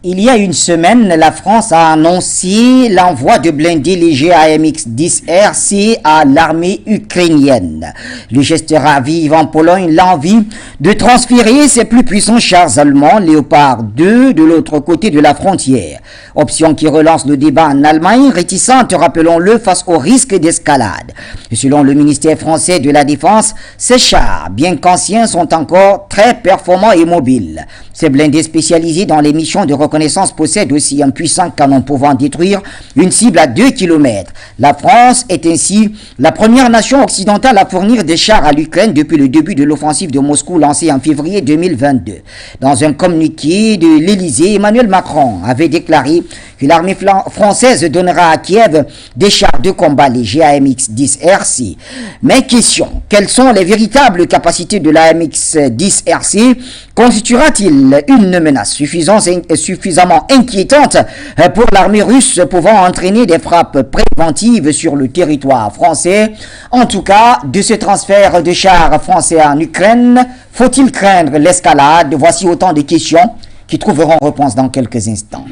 Il y a une semaine, la France a annoncé l'envoi de blindés légers AMX-10 RC à l'armée ukrainienne. Le geste ravive en Pologne l'envie de transférer ses plus puissants chars allemands Léopard 2 de l'autre côté de la frontière. Option qui relance le débat en Allemagne, réticente, rappelons-le, face au risque d'escalade. Selon le ministère français de la Défense, ces chars, bien qu'anciens, sont encore très performants et mobiles. Ces blindés spécialisés dans les missions de reconnaissance possèdent aussi un puissant canon pouvant détruire une cible à 2 km. La France est ainsi la première nation occidentale à fournir des chars à l'Ukraine depuis le début de l'offensive de Moscou lancée en février 2022. Dans un communiqué de l'Élysée, Emmanuel Macron avait déclaré que l'armée française donnera à Kiev des chars de combat légers AMX-10 RC. Mais question, quelles sont les véritables capacités de l'AMX-10 RC? Constituera-t-il une menace suffisamment inquiétante pour l'armée russe pouvant entraîner des frappes préventives sur le territoire français? En tout cas, de ce transfert de chars français en Ukraine, faut-il craindre l'escalade? Voici autant de questions qui trouveront réponse dans quelques instants.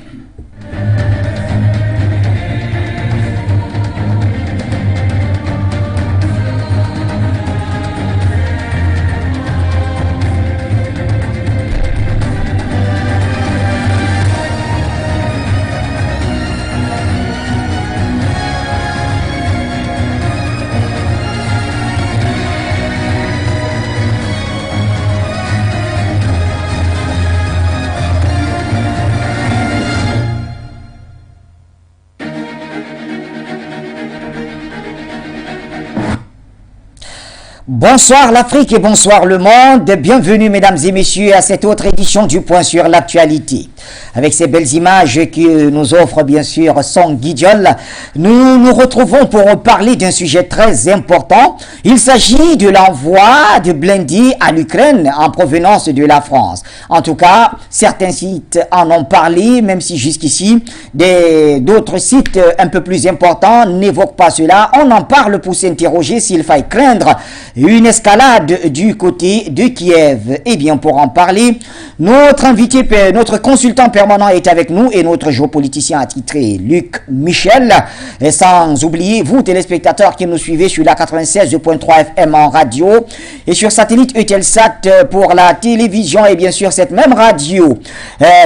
Bonsoir l'Afrique et bonsoir le monde. Bienvenue mesdames et messieurs à cette autre édition du Point sur l'actualité. Avec ces belles images que nous offre bien sûr Son Guidiol, nous nous retrouvons pour parler d'un sujet très important. Il s'agit de l'envoi de blindés à l'Ukraine en provenance de la France. En tout cas, certains sites en ont parlé, même si jusqu'ici, d'autres sites un peu plus importants n'évoquent pas cela. On en parle pour s'interroger s'il faille craindre une escalade du côté de Kiev. Eh bien, pour en parler, notre invité, notre consultant permanent est avec nous et notre géopoliticien attitré, Luc Michel. Et sans oublier, vous, téléspectateurs qui nous suivez sur la 96.3 FM en radio et sur satellite Eutelsat pour la télévision et bien sûr cette même radio.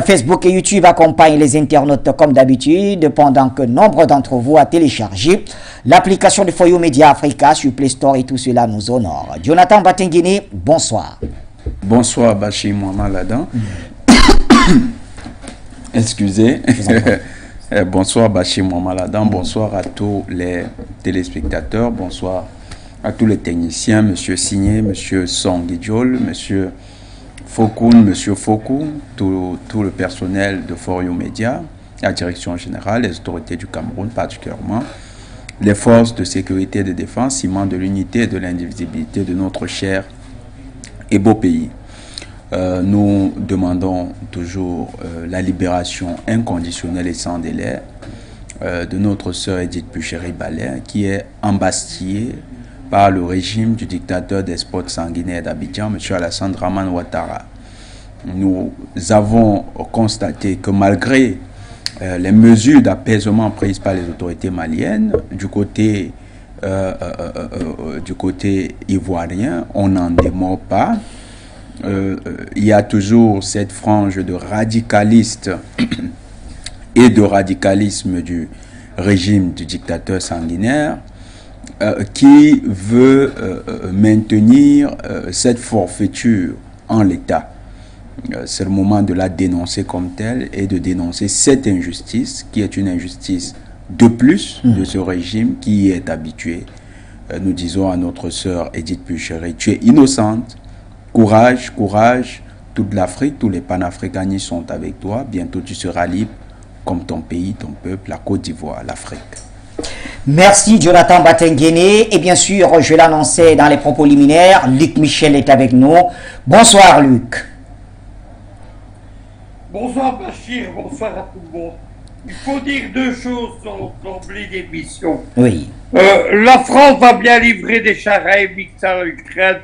Facebook et YouTube accompagnent les internautes comme d'habitude pendant que nombre d'entre vous a téléchargé l'application de Foyo Média Africa sur Play Store et tout cela nous honore. Jonathan Batenguene, bonsoir. Bonsoir Bachir Mohamed Ladan. Excusez. Bonsoir Bachir Mohamed Ladan. Bonsoir à tous les téléspectateurs. Bonsoir à tous les techniciens. Monsieur Signé, Monsieur Son Guidiol, Monsieur Fokoun, Monsieur Fokou, tout le personnel de Forio Média, la direction générale, les autorités du Cameroun particulièrement, les forces de sécurité et de défense, ciment de l'unité et de l'indivisibilité de notre cher et beau pays. Nous demandons toujours la libération inconditionnelle et sans délai de notre sœur Edith Puchéry-Ballet, qui est embastillée par le régime du dictateur despote sanguinaire d'Abidjan, M. Alassane Dramane Ouattara. Nous avons constaté que malgré les mesures d'apaisement prises par les autorités maliennes, du côté ivoirien, on n'en démord pas. Il y a toujours cette frange de radicalistes et de radicalisme du régime du dictateur sanguinaire qui veut maintenir cette forfaiture en l'état. C'est le moment de la dénoncer comme telle et de dénoncer cette injustice qui est une injustice de plus de ce régime qui y est habitué. Nous disons à notre sœur Edith Puchéry, tu es innocente. Courage, courage, toute l'Afrique, tous les panafricanistes sont avec toi. Bientôt tu seras libre comme ton pays, ton peuple, la Côte d'Ivoire, l'Afrique. Merci Jonathan Batenguene. Et bien sûr, je l'annonçais dans les propos liminaires, Luc Michel est avec nous. Bonsoir Luc. Bonsoir Bachir, bonsoir à tout le monde. Il faut dire deux choses sur l'emblée d'émission. Oui. La France va bien livrer des chars AMX à l'Ukraine,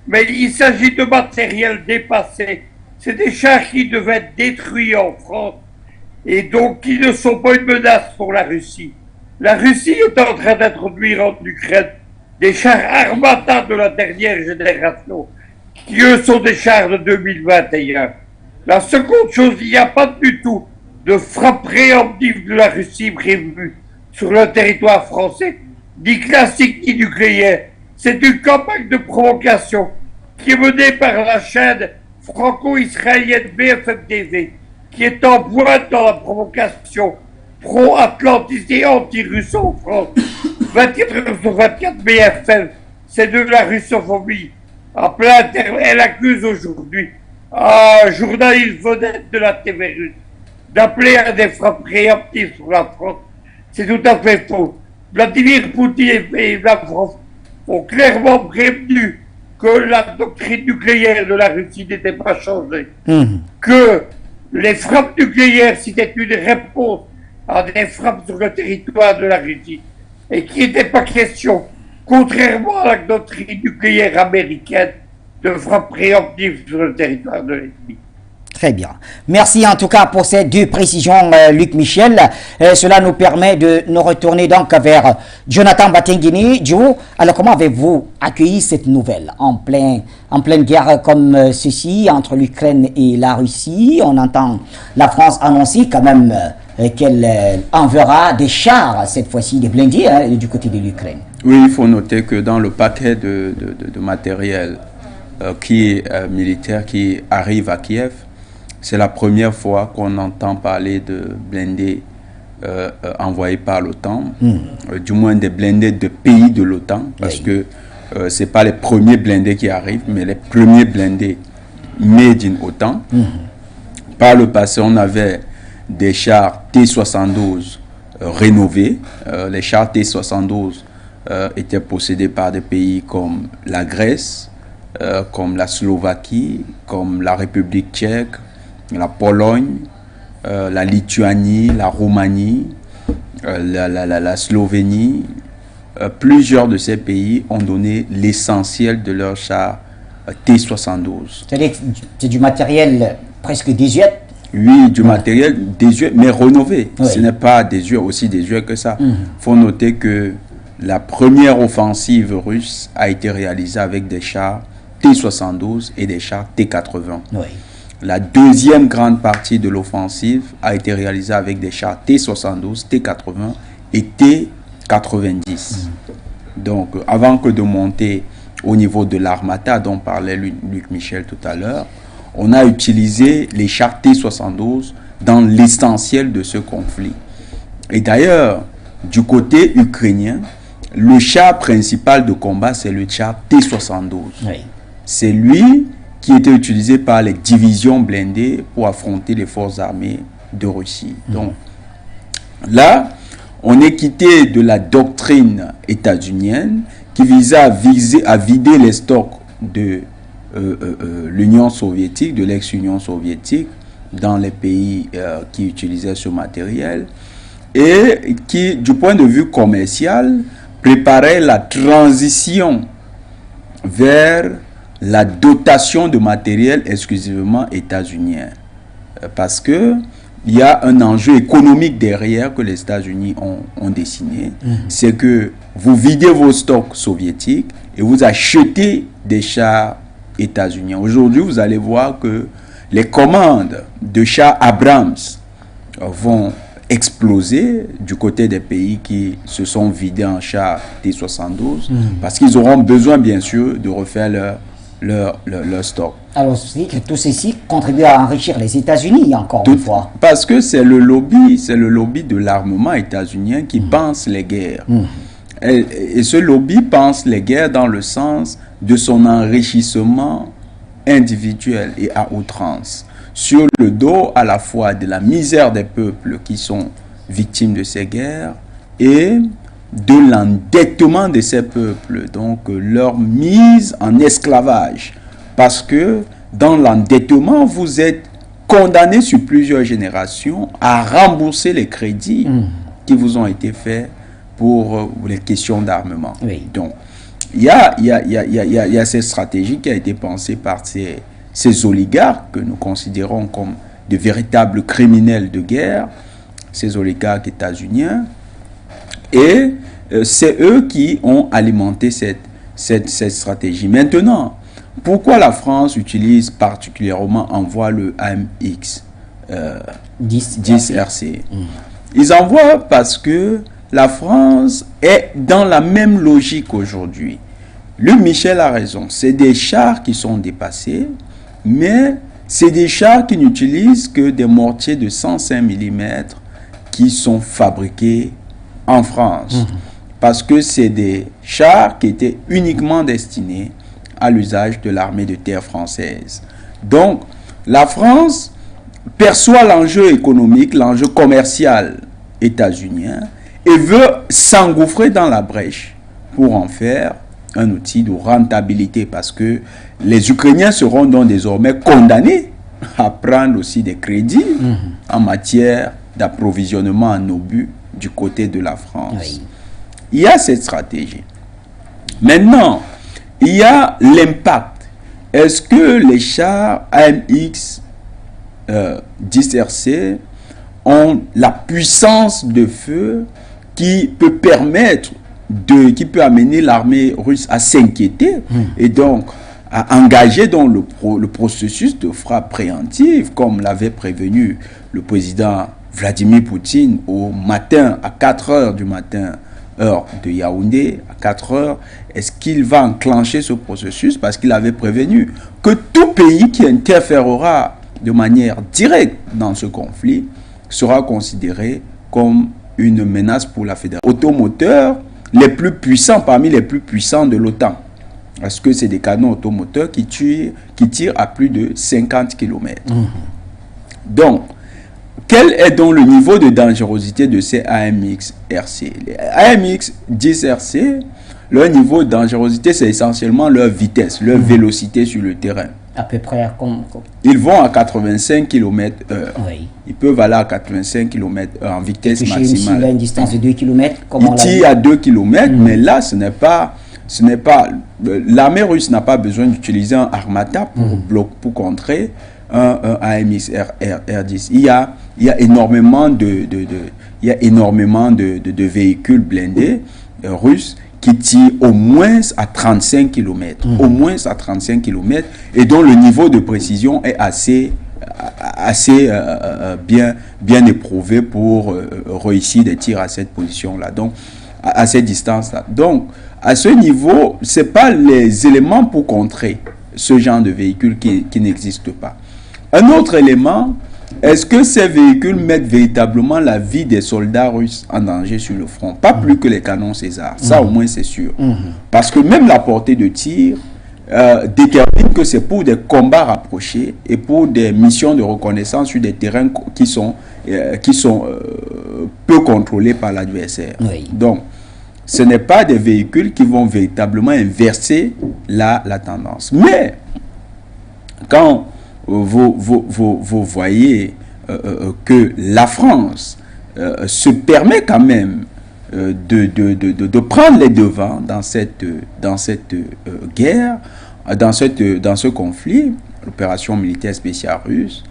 mais il s'agit de matériel dépassé. C'est des chars qui devaient être détruits en France et donc qui ne sont pas une menace pour la Russie. La Russie est en train d'introduire en Ukraine des chars Armata de la dernière génération, qui eux sont des chars de 2021. La seconde chose, il n'y a pas du tout de frappe préemptive de la Russie prévue sur le territoire français, ni classique ni nucléaire. C'est une campagne de provocation qui est menée par la chaîne franco-israélienne BFM TV, qui est en pointe dans la provocation pro-atlantiste et anti-russe en France. 24 heures sur 24 BFM, c'est de la russophobie. En plein terme, elle accuse aujourd'hui un journaliste vedette de la TV russe d'appeler à des frappes préemptives sur la France. C'est tout à fait faux. Vladimir Poutine et la France ont clairement prévenu que la doctrine nucléaire de la Russie n'était pas changée. Que les frappes nucléaires, c'était une réponse à des frappes sur le territoire de la Russie. Et qu'il n'était pas question, contrairement à la doctrine nucléaire américaine, de frappes préemptives sur le territoire de l'ennemi. Très bien. Merci en tout cas pour ces deux précisions, Luc Michel. Cela nous permet de nous retourner donc vers Jonathan Batenguini. Joe, alors comment avez-vous accueilli cette nouvelle en pleine guerre comme ceci entre l'Ukraine et la Russie? On entend la France annoncer quand même qu'elle enverra des chars, cette fois-ci des blindés, du côté de l'Ukraine. Oui, il faut noter que dans le paquet de matériel militaire qui arrive à Kiev, c'est la première fois qu'on entend parler de blindés envoyés par l'OTAN, du moins des blindés de pays de l'OTAN, parce que ce n'est pas les premiers blindés qui arrivent, mais les premiers blindés made in OTAN. Par le passé, on avait des chars T-72 rénovés. Les chars T-72 étaient possédés par des pays comme la Grèce, comme la Slovaquie, comme la République tchèque, la Pologne, la Lituanie, la Roumanie, la Slovénie. Plusieurs de ces pays ont donné l'essentiel de leurs chars T-72. C'est-à-dire que c'est du matériel presque désuet? Oui, du matériel désuet, mais rénové. Ce n'est pas désuet, aussi désuet que ça. Il faut noter que la première offensive russe a été réalisée avec des chars T-72 et des chars T-80. La deuxième grande partie de l'offensive a été réalisée avec des chars T-72, T-80 et T-90. Donc, avant que de monter au niveau de l'Armata dont parlait Luc Michel tout à l'heure, on a utilisé les chars T-72 dans l'essentiel de ce conflit. Et d'ailleurs, du côté ukrainien, le char principal de combat, c'est le char T-72. C'est lui qui était utilisé par les divisions blindées pour affronter les forces armées de Russie. Donc là, on est quitté de la doctrine états-unienne qui visait à vider les stocks de l'Union soviétique, de l'ex-Union soviétique, dans les pays qui utilisaient ce matériel, et qui, du point de vue commercial, préparait la transition vers la dotation de matériel exclusivement états-unien. Parce que il y a un enjeu économique derrière que les États-Unis ont dessiné. C'est que vous videz vos stocks soviétiques et vous achetez des chars états-uniens. Aujourd'hui, vous allez voir que les commandes de chars Abrams vont exploser du côté des pays qui se sont vidés en chars T-72 parce qu'ils auront besoin, bien sûr, de refaire leur stock. Alors, c'est que tout ceci contribue à enrichir les États-Unis, encore une fois. Parce que c'est le lobby de l'armement états-unien qui pense les guerres. Et ce lobby pense les guerres dans le sens de son enrichissement individuel et à outrance, sur le dos à la fois de la misère des peuples qui sont victimes de ces guerres et de l'endettement de ces peuples, donc leur mise en esclavage. Parce que dans l'endettement, vous êtes condamné sur plusieurs générations à rembourser les crédits qui vous ont été faits pour les questions d'armement. Donc, il y a cette stratégie qui a été pensée par ces oligarques que nous considérons comme de véritables criminels de guerre, ces oligarques états-uniens, et c'est eux qui ont alimenté cette stratégie. Maintenant, pourquoi la France utilise particulièrement, envoie le AMX 10 RC? Ils envoient parce que la France est dans la même logique aujourd'hui. Lui, Michel a raison. C'est des chars qui sont dépassés, mais c'est des chars qui n'utilisent que des mortiers de 105 mm qui sont fabriqués en France. Parce que c'est des chars qui étaient uniquement destinés à l'usage de l'armée de terre française. Donc, la France perçoit l'enjeu économique, l'enjeu commercial états-unien et veut s'engouffrer dans la brèche pour en faire un outil de rentabilité, parce que les Ukrainiens seront donc désormais condamnés à prendre aussi des crédits en matière d'approvisionnement en obus du côté de la France. Oui. Il y a cette stratégie. Maintenant, il y a l'impact. Est-ce que les chars AMX 10RC ont la puissance de feu qui peut permettre qui peut amener l'armée russe à s'inquiéter et donc à engager dans le processus de frappe préventive, comme l'avait prévenu le président Vladimir Poutine au matin, à 4 heures du matin, heure de Yaoundé, à 4 heures. Est-ce qu'il va enclencher ce processus? Parce qu'il avait prévenu que tout pays qui interférera de manière directe dans ce conflit sera considéré comme une menace pour la fédération. Automoteurs les plus puissants, parmi les plus puissants de l'OTAN. Parce que c'est des canons automoteurs qui tirent à plus de 50 km. Donc, quel est donc le niveau de dangerosité de ces AMX-RC? Les AMX-10RC, leur niveau de dangerosité, c'est essentiellement leur vitesse, leur vélocité sur le terrain. À peu près comme... Ils vont à 85 km/h. Oui. Ils peuvent aller à 85 km/h en vitesse maximale. À une distance de 2 km. Ils tirent à 2 km, mais là, ce n'est pas... L'armée russe n'a pas besoin d'utiliser un armata pour contrer un AMX R10. Il y a énormément de véhicules blindés russes qui tirent au moins à 35 km. Au moins à 35 km. Et dont le niveau de précision est assez bien éprouvé pour réussir des tirs à cette position-là. Donc, à cette distance-là. Donc, à ce niveau, ce n'est pas les éléments pour contrer ce genre de véhicule qui n'existent pas. Un autre élément, est-ce que ces véhicules mettent véritablement la vie des soldats russes en danger sur le front? Pas plus que les canons César. Ça, au moins, c'est sûr. Parce que même la portée de tir détermine que c'est pour des combats rapprochés et pour des missions de reconnaissance sur des terrains qui sont peu contrôlés par l'adversaire. Oui. Donc, ce n'est pas des véhicules qui vont véritablement inverser la tendance. Mais, quand vous voyez que la France se permet quand même de prendre les devants dans cette guerre, dans ce conflit, l'opération militaire spéciale russe,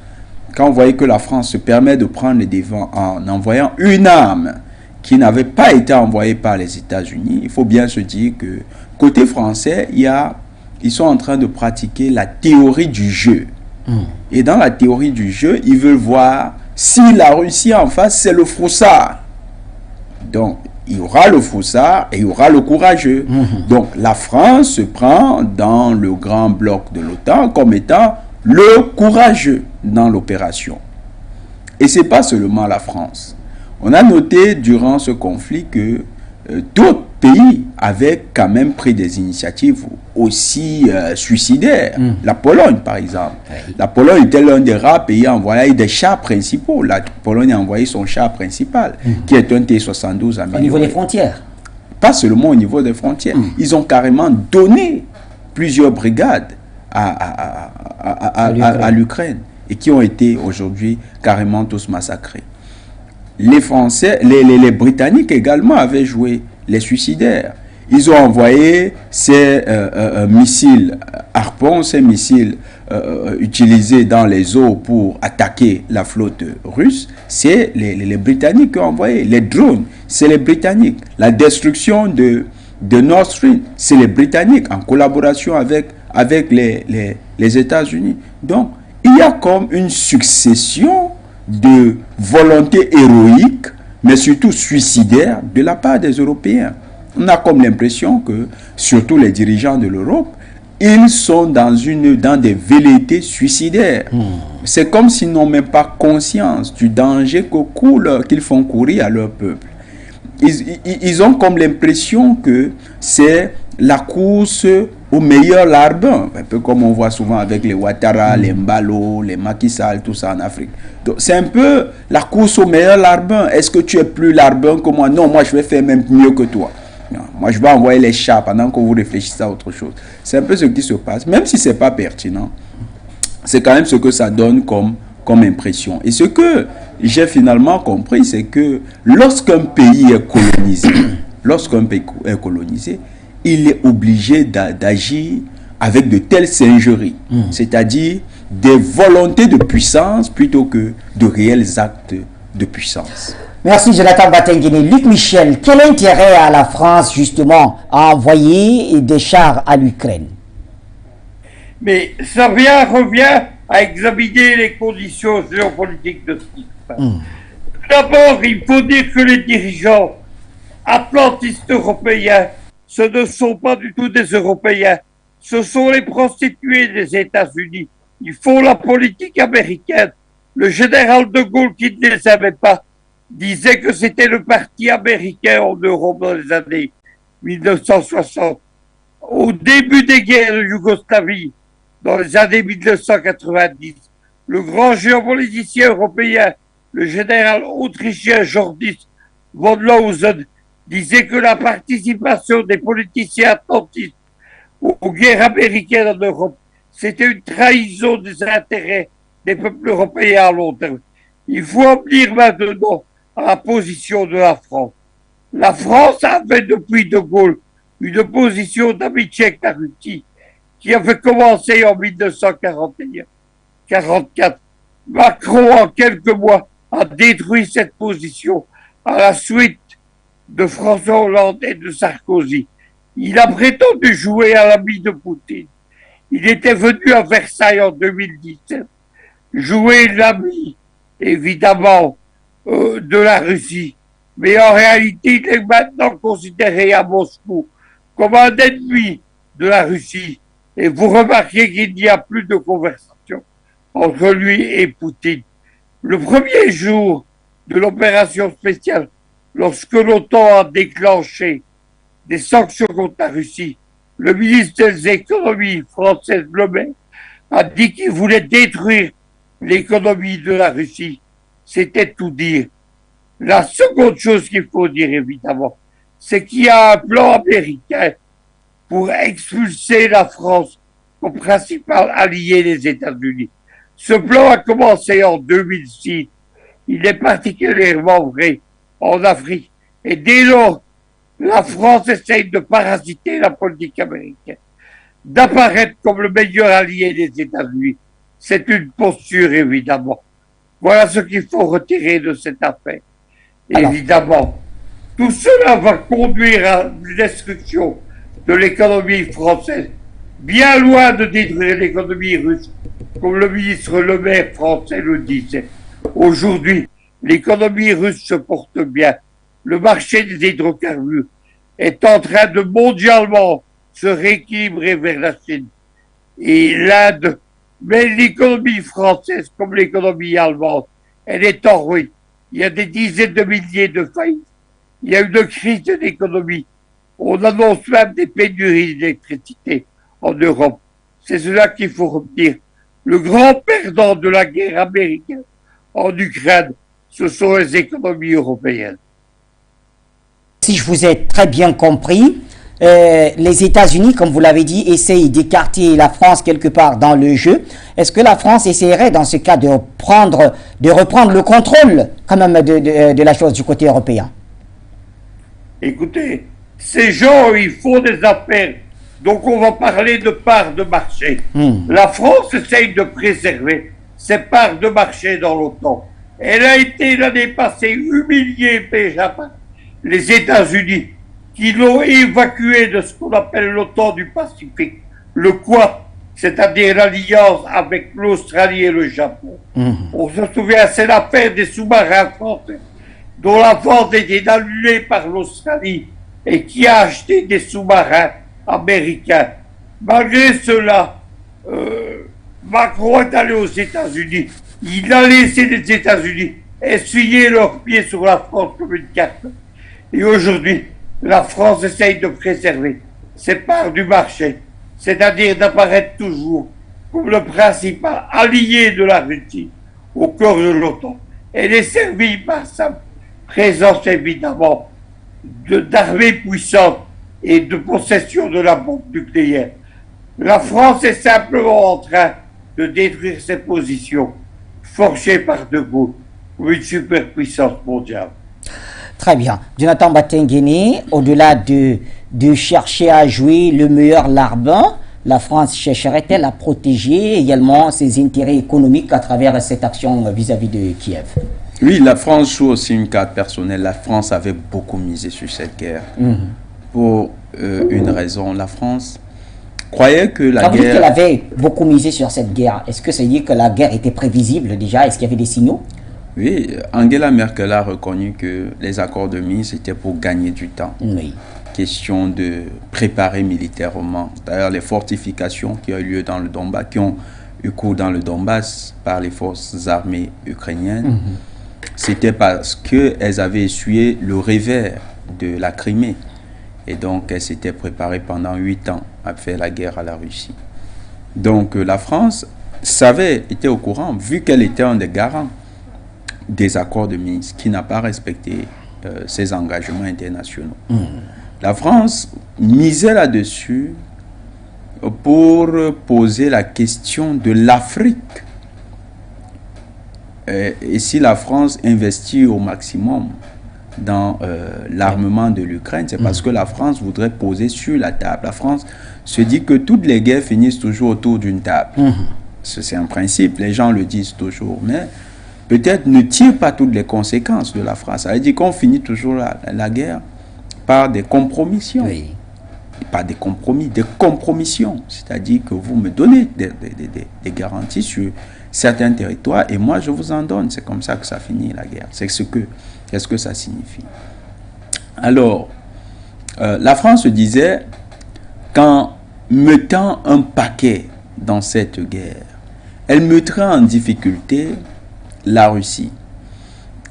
quand vous voyez que la France se permet de prendre les devants en envoyant une arme qui n'avait pas été envoyée par les États-Unis, il faut bien se dire que côté français, ils sont en train de pratiquer la théorie du jeu. Et dans la théorie du jeu, ils veulent voir si la Russie en face, c'est le froussard. Donc, il y aura le froussard et il y aura le courageux. Donc, la France se prend dans le grand bloc de l'OTAN comme étant le courageux dans l'opération. Et ce n'est pas seulement la France. On a noté durant ce conflit que d'autres pays avaient quand même pris des initiatives aussi suicidaires. La Pologne, par exemple. Oui. La Pologne était l'un des rares pays à envoyer des chars principaux. La Pologne a envoyé son char principal, qui est un T-72 amélioré. Au niveau des frontières? Pas seulement au niveau des frontières. Ils ont carrément donné plusieurs brigades à l'Ukraine et qui ont été aujourd'hui carrément tous massacrés. Les Français, les Britanniques également avaient joué les suicidaires. Ils ont envoyé ces missiles Harpoon bon, ces missiles utilisés dans les eaux pour attaquer la flotte russe, c'est les Britanniques qui ont envoyé. Les drones, c'est les Britanniques. La destruction de Nord Stream, c'est les Britanniques en collaboration avec les États-Unis. Donc, il y a comme une succession de volontés héroïques, mais surtout suicidaires de la part des Européens. On a comme l'impression que, surtout les dirigeants de l'Europe, ils sont dans des velléités suicidaires. C'est comme s'ils n'ont même pas conscience du danger qu'ils font courir à leur peuple. Ils ont comme l'impression que c'est la course au meilleur larbin, un peu comme on voit souvent avec les Ouattara, les Mbalo, les Macky Sall, tout ça en Afrique. Donc c'est un peu la course au meilleur larbin. Est-ce que tu es plus larbin que moi? Non, moi je vais faire même mieux que toi. Non, moi je vais envoyer les chats pendant que vous réfléchissez à autre chose. C'est un peu ce qui se passe, même si c'est pas pertinent. C'est quand même ce que ça donne comme impression. Et ce que j'ai finalement compris, c'est que lorsqu'un pays est colonisé, il est obligé d'agir avec de telles singeries, c'est-à-dire des volontés de puissance plutôt que de réels actes de puissance. Merci Jonathan Batenguini. Luc Michel, quel intérêt a la France justement à envoyer des chars à l'Ukraine? Mais ça revient à examiner les conditions géopolitiques de ce qui se passe. D'abord, il faut dire que les dirigeants atlantistes européens, ce ne sont pas du tout des Européens, ce sont les prostituées des États-Unis. Ils font la politique américaine. Le général de Gaulle, qui ne les aimait pas, disait que c'était le parti américain en Europe dans les années 1960. Au début des guerres de Yougoslavie, dans les années 1990, le grand géopoliticien européen, le général autrichien Jordis von Lausen, disait que la participation des politiciens atlantistes aux guerres américaines en Europe, c'était une trahison des intérêts des peuples européens à long terme. Il faut en venir maintenant à la position de la France. La France avait depuis De Gaulle une position d'amitié avec la Russie qui avait commencé en 1941-44. Macron, en quelques mois, a détruit cette position à la suite de François Hollande et de Sarkozy. Il a prétendu jouer à l'ami de Poutine. Il était venu à Versailles en 2017 jouer l'ami, évidemment, de la Russie. Mais en réalité, il est maintenant considéré à Moscou comme un ennemi de la Russie. Et vous remarquez qu'il n'y a plus de conversation entre lui et Poutine. Le premier jour de l'opération spéciale, lorsque l'OTAN a déclenché des sanctions contre la Russie, le ministre des économies françaises, Le Maire, a dit qu'il voulait détruire l'économie de la Russie. C'était tout dire. La seconde chose qu'il faut dire, évidemment, c'est qu'il y a un plan américain pour expulser la France comme principal allié des États-Unis. Ce plan a commencé en 2006. Il est particulièrement vrai en Afrique. Et dès lors, la France essaye de parasiter la politique américaine, d'apparaître comme le meilleur allié des États-Unis. C'est une posture, évidemment. Voilà ce qu'il faut retirer de cette affaire. Évidemment, tout cela va conduire à une destruction de l'économie française, bien loin de détruire l'économie russe, comme le ministre Le Maire français le disait. Aujourd'hui, l'économie russe se porte bien. Le marché des hydrocarbures est en train de mondialement se rééquilibrer vers la Chine et l'Inde. Mais l'économie française, comme l'économie allemande, elle est en ruine. Il y a des dizaines de milliers de faillites. Il y a une crise de l'économie. On annonce même des pénuries d'électricité en Europe. C'est cela qu'il faut retenir. Le grand perdant de la guerre américaine en Ukraine, ce sont les économies européennes. Si je vous ai très bien compris, les États-Unis, comme vous l'avez dit, essayent d'écarter la France quelque part dans le jeu. Est-ce que la France essaierait dans ce cas de reprendre le contrôle quand même de la chose du côté européen? Écoutez, ces gens, ils font des affaires Donc on va parler de parts de marché. La France essaye de préserver ses parts de marché dans l'OTAN. Elle a été l'année passée humiliée déjà par les États-Unis, qui l'ont évacuée de ce qu'on appelle l'OTAN du Pacifique, le Quad, c'est-à-dire l'alliance avec l'Australie et le Japon. On se souvient, c'est l'affaire des sous-marins français, dont la vente était annulée par l'Australie et qui a acheté des sous-marins américains. Malgré cela, Macron est allé aux États-Unis. Il a laissé les États-Unis essuyer leurs pieds sur la France comme une carte. Et aujourd'hui, la France essaye de préserver ses parts du marché, c'est-à-dire d'apparaître toujours comme le principal allié de la Russie au cœur de l'OTAN. Elle est servie par sa présence évidemment d'armées puissantes et de possession de la bombe nucléaire. La France est simplement en train de détruire ses positions forgées par De Gaulle comme une superpuissance mondiale. Très bien. Jonathan Batenguene, au-delà de chercher à jouer le meilleur larbin, la France chercherait-elle à protéger également ses intérêts économiques à travers cette action vis-à-vis de Kiev? Oui, la France joue aussi une carte personnelle. La France avait beaucoup misé sur cette guerre. Pour une raison. La France croyait que la Quand vous dites guerre... qu'elle avait beaucoup misé sur cette guerre, est-ce que ça veut dire que la guerre était prévisible déjà? Est-ce qu'il y avait des signaux? Oui, Angela Merkel a reconnu que les accords de Minsk étaient pour gagner du temps. Oui. Question de préparer militairement. D'ailleurs, les fortifications qui ont eu lieu dans le Donbass, qui ont eu cours dans le Donbass par les forces armées ukrainiennes, c'était parce qu'elles avaient essuyé le revers de la Crimée. Et donc, elles s'étaient préparées pendant 8 ans à faire la guerre à la Russie. Donc, la France était au courant, vu qu'elle était un des garants des accords de Minsk, qui n'a pas respecté ses engagements internationaux. La France misait là-dessus pour poser la question de l'Afrique. Et si la France investit au maximum dans l'armement de l'Ukraine, c'est parce que la France voudrait poser sur la table. La France se dit que toutes les guerres finissent toujours autour d'une table. C'est un principe, les gens le disent toujours, mais peut-être ne tire pas toutes les conséquences de la France. Ça veut dire qu'on finit toujours la guerre par des compromissions. Oui. Pas des compromis, des compromissions. C'est-à-dire que vous me donnez des garanties sur certains territoires et moi je vous en donne. C'est comme ça que ça finit la guerre. Qu'est-ce que ça signifie? Alors, la France se disait qu'en mettant un paquet dans cette guerre, elle mettrait en difficulté la Russie.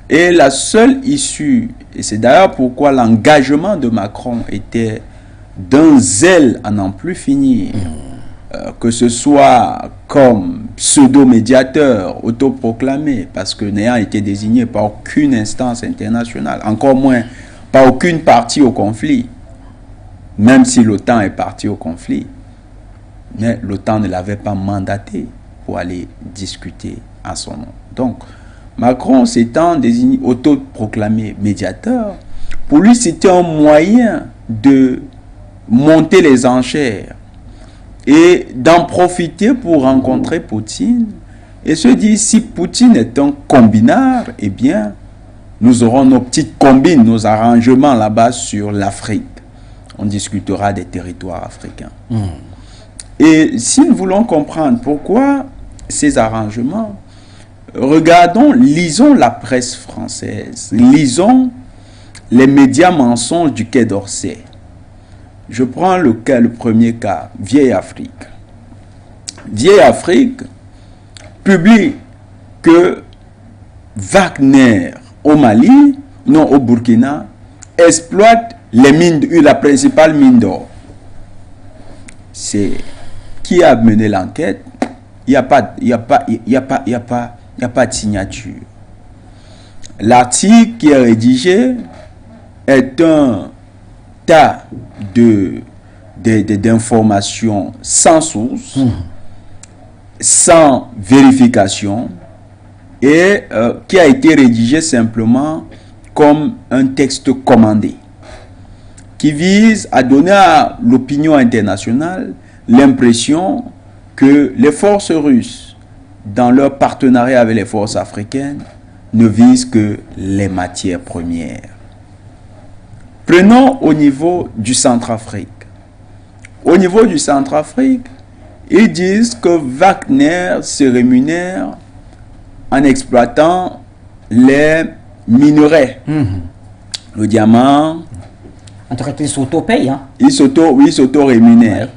Et la seule issue, et c'est d'ailleurs pourquoi l'engagement de Macron était d'un zèle à n'en plus finir, que ce soit comme pseudo-médiateur autoproclamé, parce que n'ayant été désigné par aucune instance internationale, encore moins par aucune partie au conflit, même si l'OTAN est partie au conflit, mais l'OTAN ne l'avait pas mandaté pour aller discuter à son nom. Donc, Macron s'étant désigné autoproclamé médiateur, pour lui c'était un moyen de monter les enchères et d'en profiter pour rencontrer Poutine et se dire si Poutine est un combinard, eh bien nous aurons nos petites combines, nos arrangements là-bas sur l'Afrique. On discutera des territoires africains. Et si nous voulons comprendre pourquoi ces arrangements, lisons la presse française, lisons les médias mensonges du Quai d'Orsay. Je prends le premier cas, Vieille Afrique. Vieille Afrique publie que Wagner au Burkina, exploite les mines, la principale mine d'or. C'est qui a mené l'enquête? Il n'y a pas de signature. L'article qui est rédigé est un tas d'informations sans source, sans vérification, et qui a été rédigé simplement comme un texte commandé. qui vise à donner à l'opinion internationale l'impression que les forces russes, dans leur partenariat avec les forces africaines, ne visent que les matières premières. Prenons au niveau du Centrafrique. Au niveau du Centrafrique, ils disent que Wagner se rémunère en exploitant les minerais. Le diamant. En tout cas, ils s'auto-payent. Hein. Ils s'auto-rémunèrent.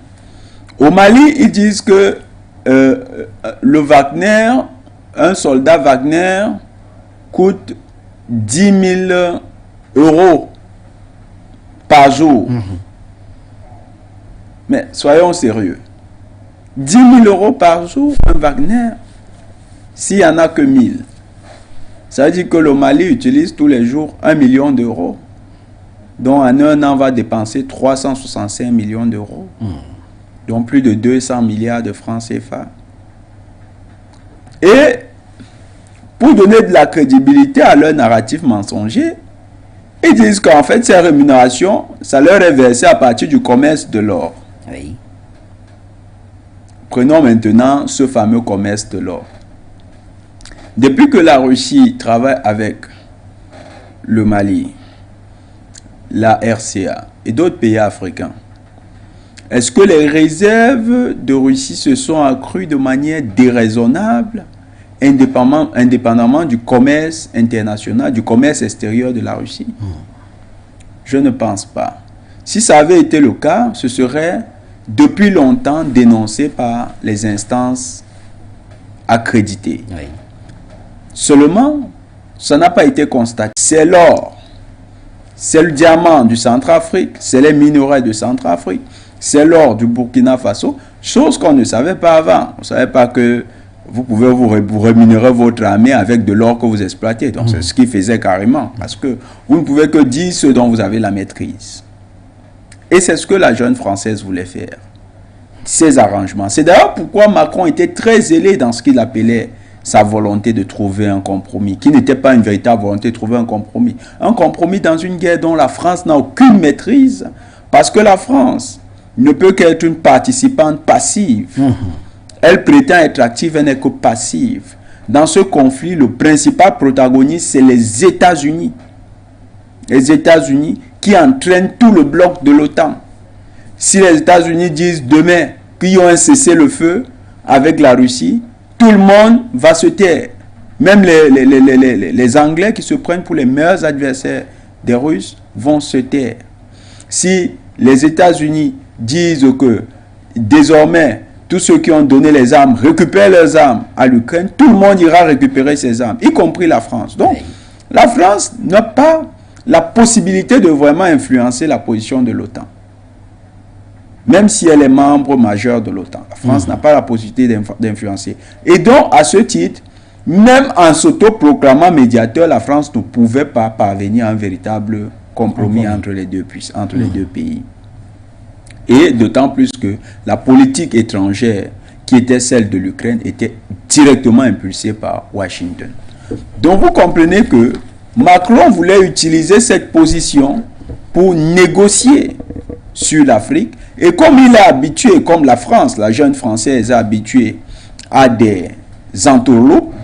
Ouais. Au Mali, ils disent que le Wagner, un soldat Wagner, coûte 10 000 euros par jour. Mais soyons sérieux. 10 000 euros par jour, un Wagner, s'il n'y en a que 1000. Ça veut dire que le Mali utilise tous les jours 1 million d'euros, dont en un an va dépenser 365 millions d'euros, dont plus de 200 milliards de francs CFA. Et pour donner de la crédibilité à leur narratif mensonger, ils disent qu'en fait, ces rémunérations, ça leur est versé à partir du commerce de l'or. Oui. Prenons maintenant ce fameux commerce de l'or. Depuis que la Russie travaille avec le Mali, la RCA et d'autres pays africains, est-ce que les réserves de Russie se sont accrues de manière déraisonnable, indépendamment du commerce international, du commerce extérieur de la Russie? Je ne pense pas. Si ça avait été le cas, ce serait depuis longtemps dénoncé par les instances accréditées. Oui. Seulement, ça n'a pas été constaté. C'est l'or, c'est le diamant du Centrafrique, c'est les minerais de Centrafrique, c'est l'or du Burkina Faso, chose qu'on ne savait pas avant. On ne savait pas que vous pouvez vous rémunérer votre armée avec de l'or que vous exploitez. Donc c'est ce qu'ils faisaient carrément, parce que vous ne pouvez que dire ce dont vous avez la maîtrise. Et c'est ce que la jeune Française voulait faire. Ces arrangements. C'est d'ailleurs pourquoi Macron était très zélé dans ce qu'il appelait sa volonté de trouver un compromis, qui n'était pas une véritable volonté de trouver un compromis. Un compromis dans une guerre dont la France n'a aucune maîtrise, parce que la France ne peut qu'être une participante passive. Elle prétend être active, elle n'est que passive. Dans ce conflit, le principal protagoniste, c'est les États-Unis. Les États-Unis qui entraînent tout le bloc de l'OTAN. Si les États-Unis disent demain qu'ils ont un cessez-le-feu avec la Russie, tout le monde va se taire. Même les Anglais qui se prennent pour les meilleurs adversaires des Russes vont se taire. Si les États-Unis disent que désormais, tous ceux qui ont donné les armes récupèrent leurs armes à l'Ukraine, tout le monde ira récupérer ses armes, y compris la France. Donc, la France n'a pas la possibilité de vraiment influencer la position de l'OTAN. Même si elle est membre majeur de l'OTAN. La France n'a pas la possibilité d'influencer. Et donc, à ce titre, même en s'autoproclamant médiateur, la France ne pouvait pas parvenir à un véritable compromis entre les deux pays. Et d'autant plus que la politique étrangère, qui était celle de l'Ukraine, était directement impulsée par Washington. Donc, vous comprenez que Macron voulait utiliser cette position pour négocier sur l'Afrique. Et comme il est habitué, comme la France, la jeune Française est habituée à des entourloupes,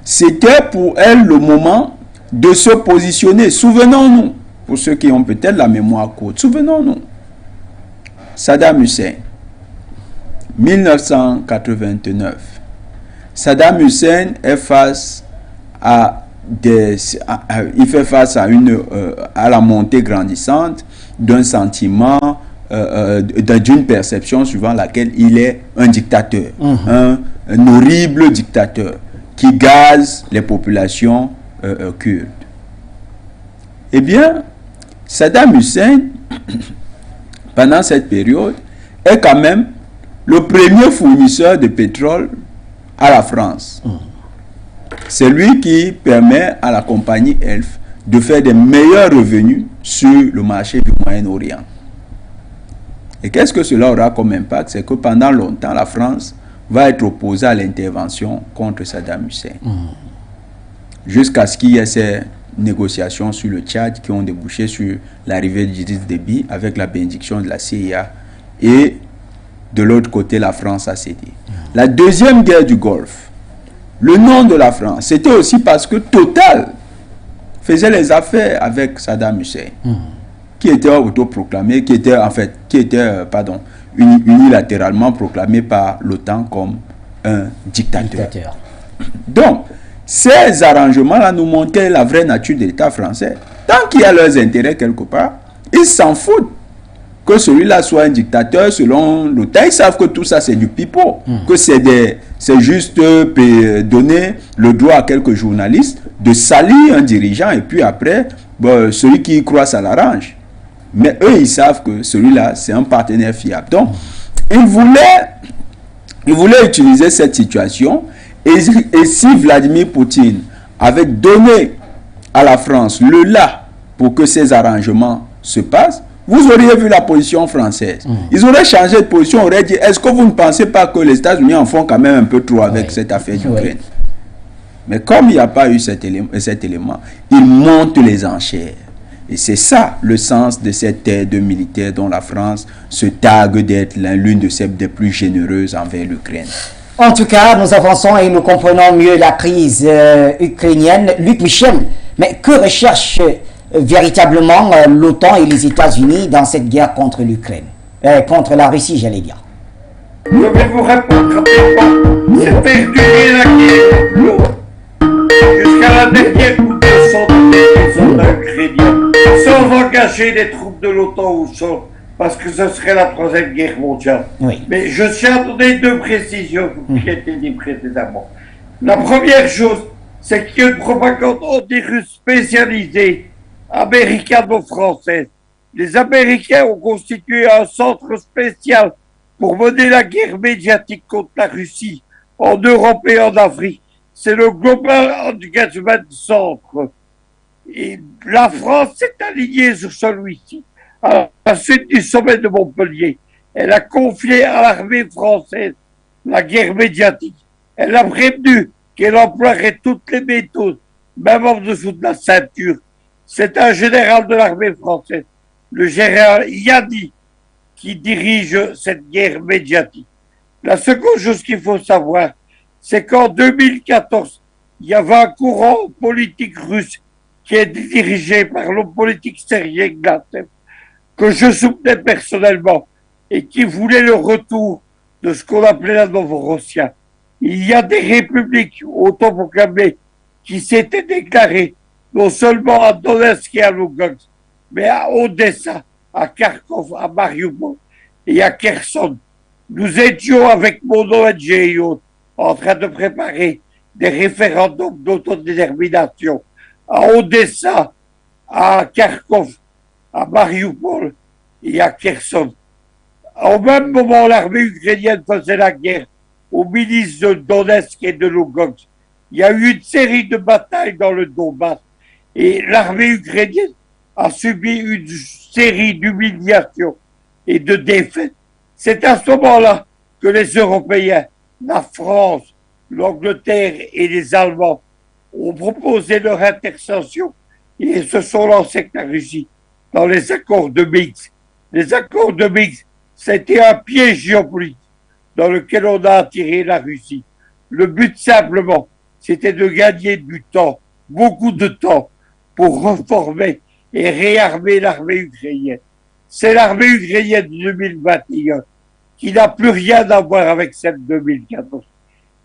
c'était pour elle le moment de se positionner. Souvenons-nous, pour ceux qui ont peut-être la mémoire courte, souvenons-nous, Saddam Hussein, 1989. Saddam Hussein est face à il fait face à la montée grandissante d'un sentiment, d'une perception suivant laquelle il est un dictateur, un horrible dictateur qui gaze les populations kurdes. Eh bien, Saddam Hussein, pendant cette période, est quand même le premier fournisseur de pétrole à la France. C'est lui qui permet à la compagnie Elf de faire des meilleurs revenus sur le marché du Moyen-Orient. Et qu'est-ce que cela aura comme impact? C'est que pendant longtemps, la France va être opposée à l'intervention contre Saddam Hussein. Jusqu'à ce qu'il y ait ces négociations sur le Tchad qui ont débouché sur l'arrivée d'Idriss Déby avec la bénédiction de la CIA. Et de l'autre côté, la France a cédé. La deuxième guerre du Golfe, le nom de la France, c'était aussi parce que Total faisait les affaires avec Saddam Hussein, qui était autoproclamé, qui était unilatéralement proclamé par l'OTAN comme un dictateur. Donc, ces arrangements-là nous montraient la vraie nature de l'État français. Tant qu'il y a leurs intérêts quelque part, ils s'en foutent que celui-là soit un dictateur selon l'OTAN. Ils savent que tout ça c'est du pipeau, que c'est juste donner le droit à quelques journalistes de salir un dirigeant et puis après, celui qui y croit ça l'arrange. Mais eux, ils savent que celui-là, c'est un partenaire fiable. Donc, ils voulaient utiliser cette situation. Et si Vladimir Poutine avait donné à la France le là pour que ces arrangements se passent, vous auriez vu la position française. Ils auraient changé de position, auraient dit, est-ce que vous ne pensez pas que les États-Unis en font quand même un peu trop avec cette affaire d'Ukraine? Mais comme il n'y a pas eu cet élément, ils montent les enchères. Et c'est ça le sens de cette aide militaire dont la France se targue d'être l'une de celles des plus généreuses envers l'Ukraine. En tout cas, nous avançons et nous comprenons mieux la crise ukrainienne. Luc Michel, mais que recherche véritablement l'OTAN et les États-Unis dans cette guerre contre l'Ukraine, contre la Russie, j'allais dire? Je vais vous répondre rapidement. C'est perdurer la guerre jusqu'à la dernière goutte de sang des soldats ukrainiens, sans engager les troupes de l'OTAN au sol, parce que ce serait la troisième guerre mondiale. Oui. Mais je tiens à donner deux précisions qui ont été dites précédemment. La première chose, c'est qu'il y a une propagande anti-russe spécialisée, américano-française. Les Américains ont constitué un centre spécial pour mener la guerre médiatique contre la Russie en Europe et en Afrique. C'est le Global Engagement Centre. Et la France s'est alignée sur celui-ci. À la suite du sommet de Montpellier, elle a confié à l'armée française la guerre médiatique. Elle a prévenu qu'elle emploierait toutes les méthodes, même en dessous de la ceinture. C'est un général de l'armée française, le général Yadi, qui dirige cette guerre médiatique. La seconde chose qu'il faut savoir, c'est qu'en 2014, il y avait un courant politique russe qui est dirigé par l'homme politique Sergei Glatzev, que je soutenais personnellement et qui voulait le retour de ce qu'on appelait la Novorossia. Il y a des républiques autoproclamées qui s'étaient déclarées non seulement à Donetsk et à Lugansk, mais à Odessa, à Kharkov, à Mariupol et à Kherson. Nous étions avec mon ONG et autres en train de préparer des référendums d'autodétermination à Odessa, à Kharkov, à Mariupol et à Kherson. Au même moment, l'armée ukrainienne faisait la guerre aux milices de Donetsk et de Lugansk. Il y a eu une série de batailles dans le Donbass et l'armée ukrainienne a subi une série d'humiliations et de défaites. C'est à ce moment-là que les Européens, la France, l'Angleterre et les Allemands ont proposé leur intercession et se sont lancés avec la Russie dans les accords de Minsk. Les accords de Minsk, c'était un piège géopolitique dans lequel on a attiré la Russie. Le but simplement, c'était de gagner du temps, beaucoup de temps, pour reformer et réarmer l'armée ukrainienne. C'est l'armée ukrainienne de 2021 qui n'a plus rien à voir avec celle de 2014.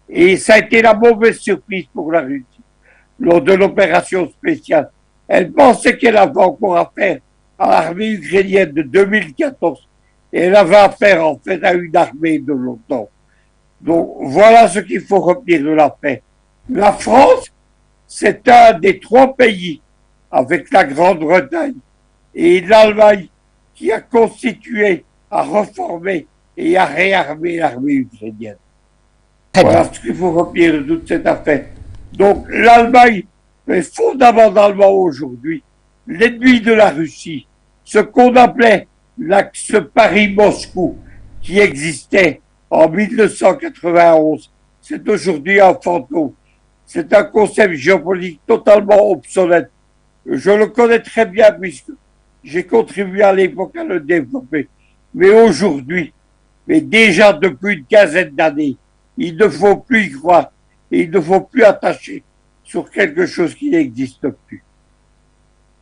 Et ça a été la mauvaise surprise pour la Russie lors de l'opération spéciale. Elle pensait qu'elle avait encore affaire à l'armée ukrainienne de 2014 et elle avait affaire en fait à une armée de l'OTAN. Donc voilà ce qu'il faut retenir de l'affaire. La France, c'est un des trois pays avec la Grande-Bretagne et l'Allemagne qui a constitué à reformer et à réarmer l'armée ukrainienne. Voilà ce qu'il faut retenir de toute cette affaire. Donc l'Allemagne est fondamentalement aujourd'hui l'ennemi de la Russie. Ce qu'on appelait l'axe Paris-Moscou qui existait en 1991, c'est aujourd'hui un fantôme. C'est un concept géopolitique totalement obsolète Je le connais très bien puisque j'ai contribué à l'époque à le développer. Mais aujourd'hui, mais déjà depuis une quinzaine d'années, il ne faut plus y croire et il ne faut plus attacher sur quelque chose qui n'existe plus.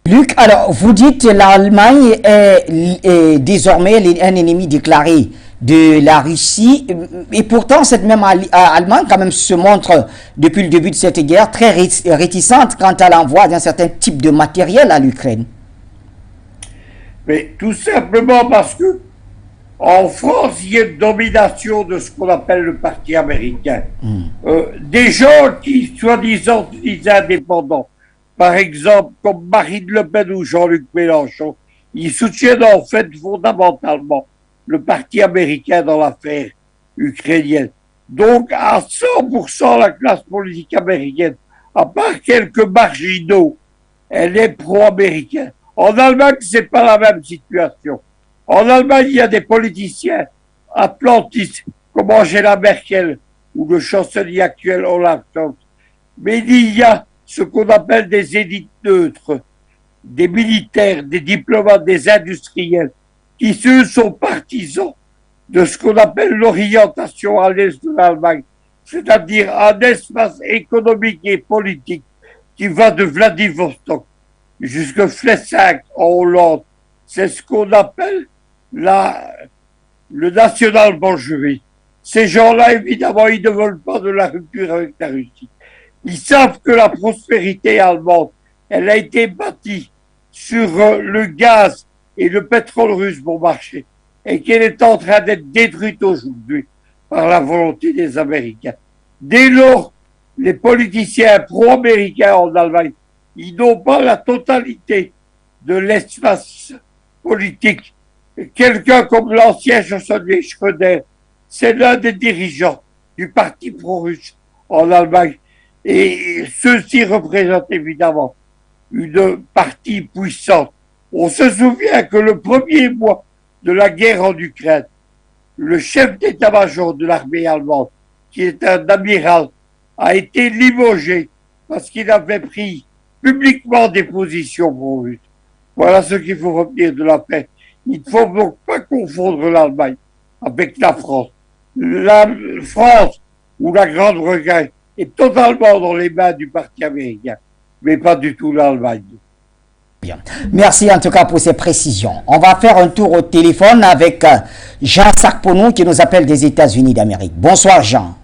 Luc, alors vous dites que l'Allemagne est désormais un ennemi déclaré de la Russie, et pourtant cette même Allemagne quand même se montre depuis le début de cette guerre très réticente quant à l'envoi d'un certain type de matériel à l'Ukraine. Mais tout simplement parce que en France, il y a une domination de ce qu'on appelle le parti américain. Des gens qui, soi-disant, se disaient indépendants, par exemple, comme Marine Le Pen ou Jean-Luc Mélenchon, ils soutiennent en fait fondamentalement le parti américain dans l'affaire ukrainienne. Donc, à 100%, la classe politique américaine, à part quelques marginaux, elle est pro-américaine. En Allemagne, c'est pas la même situation. En Allemagne, il y a des politiciens atlantistes, comme Angela Merkel ou le chancelier actuel Olaf Scholz. Mais il y a ce qu'on appelle des élites neutres, des militaires, des diplomates, des industriels, qui eux sont partisans de ce qu'on appelle l'orientation à l'est de l'Allemagne, c'est-à-dire un espace économique et politique qui va de Vladivostok jusqu'à Flessingue en Hollande. C'est ce qu'on appelle le national-mancherie. Ces gens-là, évidemment, ils ne veulent pas de la rupture avec la Russie. Ils savent que la prospérité allemande, elle a été bâtie sur le gaz et le pétrole russe bon marché, et qu'elle est en train d'être détruite aujourd'hui par la volonté des Américains. Dès lors, les politiciens pro-américains en Allemagne, ils n'ont pas la totalité de l'espace politique. Quelqu'un comme l'ancien chancelier Schröder, c'est l'un des dirigeants du parti pro-russe en Allemagne. Et ceux-ci représentent évidemment une partie puissante. On se souvient que le premier mois de la guerre en Ukraine, le chef d'état-major de l'armée allemande, qui est un amiral, a été limogé parce qu'il avait pris publiquement des positions pro-russes. Voilà ce qu'il faut retenir de la paix. Il ne faut donc pas confondre l'Allemagne avec la France. La France ou la Grande-Bretagne est totalement dans les mains du parti américain, mais pas du tout l'Allemagne. Bien. Merci en tout cas pour ces précisions. On va faire un tour au téléphone avec Jean Sarponou qui nous appelle des États-Unis d'Amérique. Bonsoir Jean.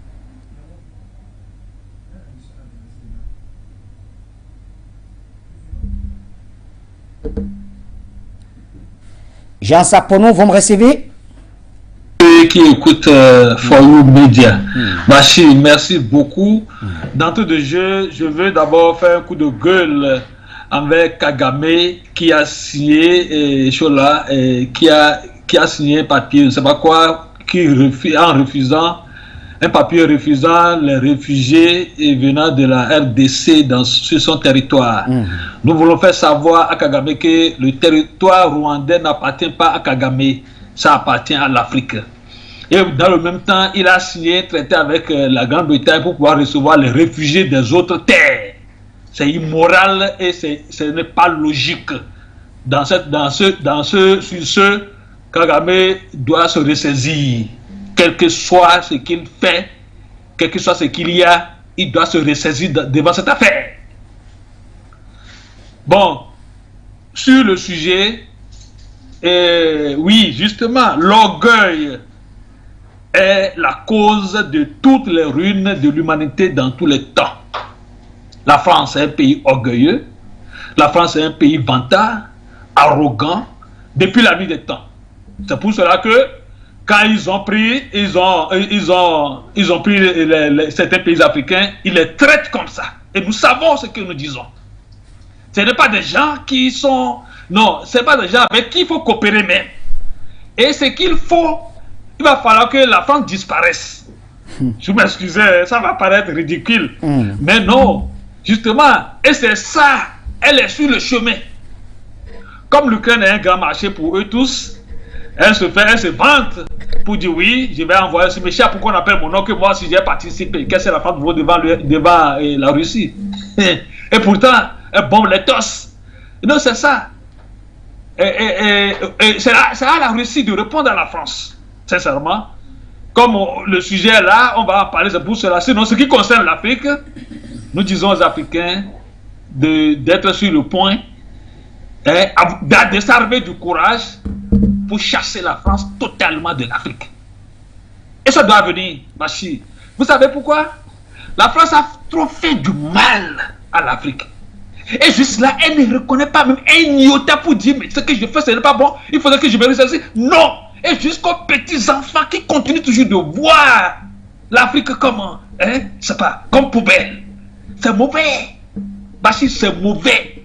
Jean Sarponou, vous me recevez? Qui écoute For You Media. Bachir, merci beaucoup. D'entrée de jeu, je veux d'abord faire un coup de gueule envers Kagame qui a signé Chola, qui a signé un papier, je ne sais pas quoi, en refusant un papier refusant les réfugiés venant de la RDC sur son territoire. Nous voulons faire savoir à Kagame que le territoire rwandais n'appartient pas à Kagame, ça appartient à l'Afrique. Et dans le même temps, il a signé un traité avec la Grande-Bretagne pour pouvoir recevoir les réfugiés des autres terres. C'est immoral et ce n'est pas logique. Sur ce, Kagame doit se ressaisir. Quel que soit ce qu'il fait, quel que soit ce qu'il y a, il doit se ressaisir devant cette affaire. Bon, sur le sujet, oui, justement, l'orgueil est la cause de toutes les ruines de l'humanité dans tous les temps. La France est un pays orgueilleux, la France est un pays vantard, arrogant, depuis la nuit des temps. C'est pour cela que quand ils ont pris certains pays africains, ils les traitent comme ça. Et nous savons ce que nous disons. Ce n'est pas des gens qui sont... Non, ce n'est pas des gens avec qui il faut coopérer même. Et ce qu'il faut, il va falloir que la France disparaisse. Je m'excuse, ça va paraître ridicule. Mais non, justement, et c'est ça, elle est sur le chemin. Comme l'Ukraine est un grand marché pour eux tous, elle se vante pour dire oui, je vais envoyer ce méchant, pourquoi on appelle mon nom que moi si j'ai participé. Qu'est-ce que la France vaut devant la Russie? Et pourtant, elle bombe les tosses. Non, c'est ça. C'est à la Russie de répondre à la France, sincèrement. Comme le sujet est là, on va en parler, c'est pour cela. Sinon, ce qui concerne l'Afrique, nous disons aux Africains d'être sur le point, de s'armer du courage pour chasser la France totalement de l'Afrique. Et ça doit venir, Bachir. Vous savez pourquoi? La France a trop fait du mal à l'Afrique. Et juste là, elle ne reconnaît pas même un iota pour dire mais ce que je fais, ce n'est pas bon, il faudrait que je me réussisse. Non! Et jusqu'aux petits enfants qui continuent toujours de voir l'Afrique comme, c'est pas, comme poubelle. C'est mauvais. Bachir, c'est mauvais.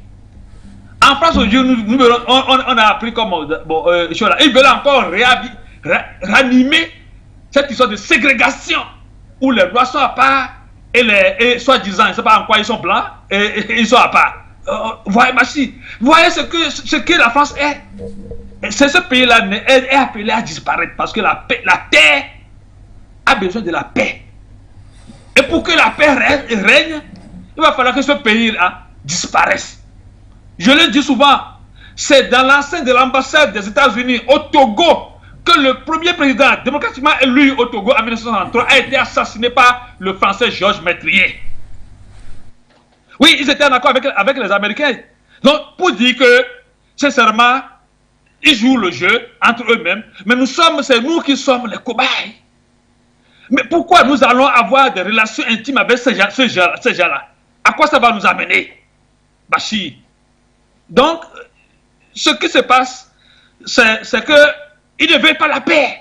En France, aujourd'hui, on a appris comment, ils veulent encore ranimer cette histoire de ségrégation où les blancs sont à part et soi-disant, je ne sais pas en quoi ils sont blancs et ils sont à part. Voyez, Bachir, voyez ce que la France est. Ce pays-là est appelé à disparaître parce que la terre a besoin de la paix. Et pour que la paix règne, il va falloir que ce pays-là disparaisse. Je le dis souvent, c'est dans l'enceinte de l'ambassade des États-Unis au Togo que le premier président démocratiquement élu au Togo en 1963 a été assassiné par le français Georges Métrier. Oui, ils étaient en accord avec les Américains. Donc, pour dire que, sincèrement, ils jouent le jeu entre eux-mêmes, mais c'est nous qui sommes les cobayes. Mais pourquoi nous allons avoir des relations intimes avec ces gens-là? À quoi ça va nous amener, Bachir? Donc, ce qui se passe, c'est qu'ils ne veulent pas la paix.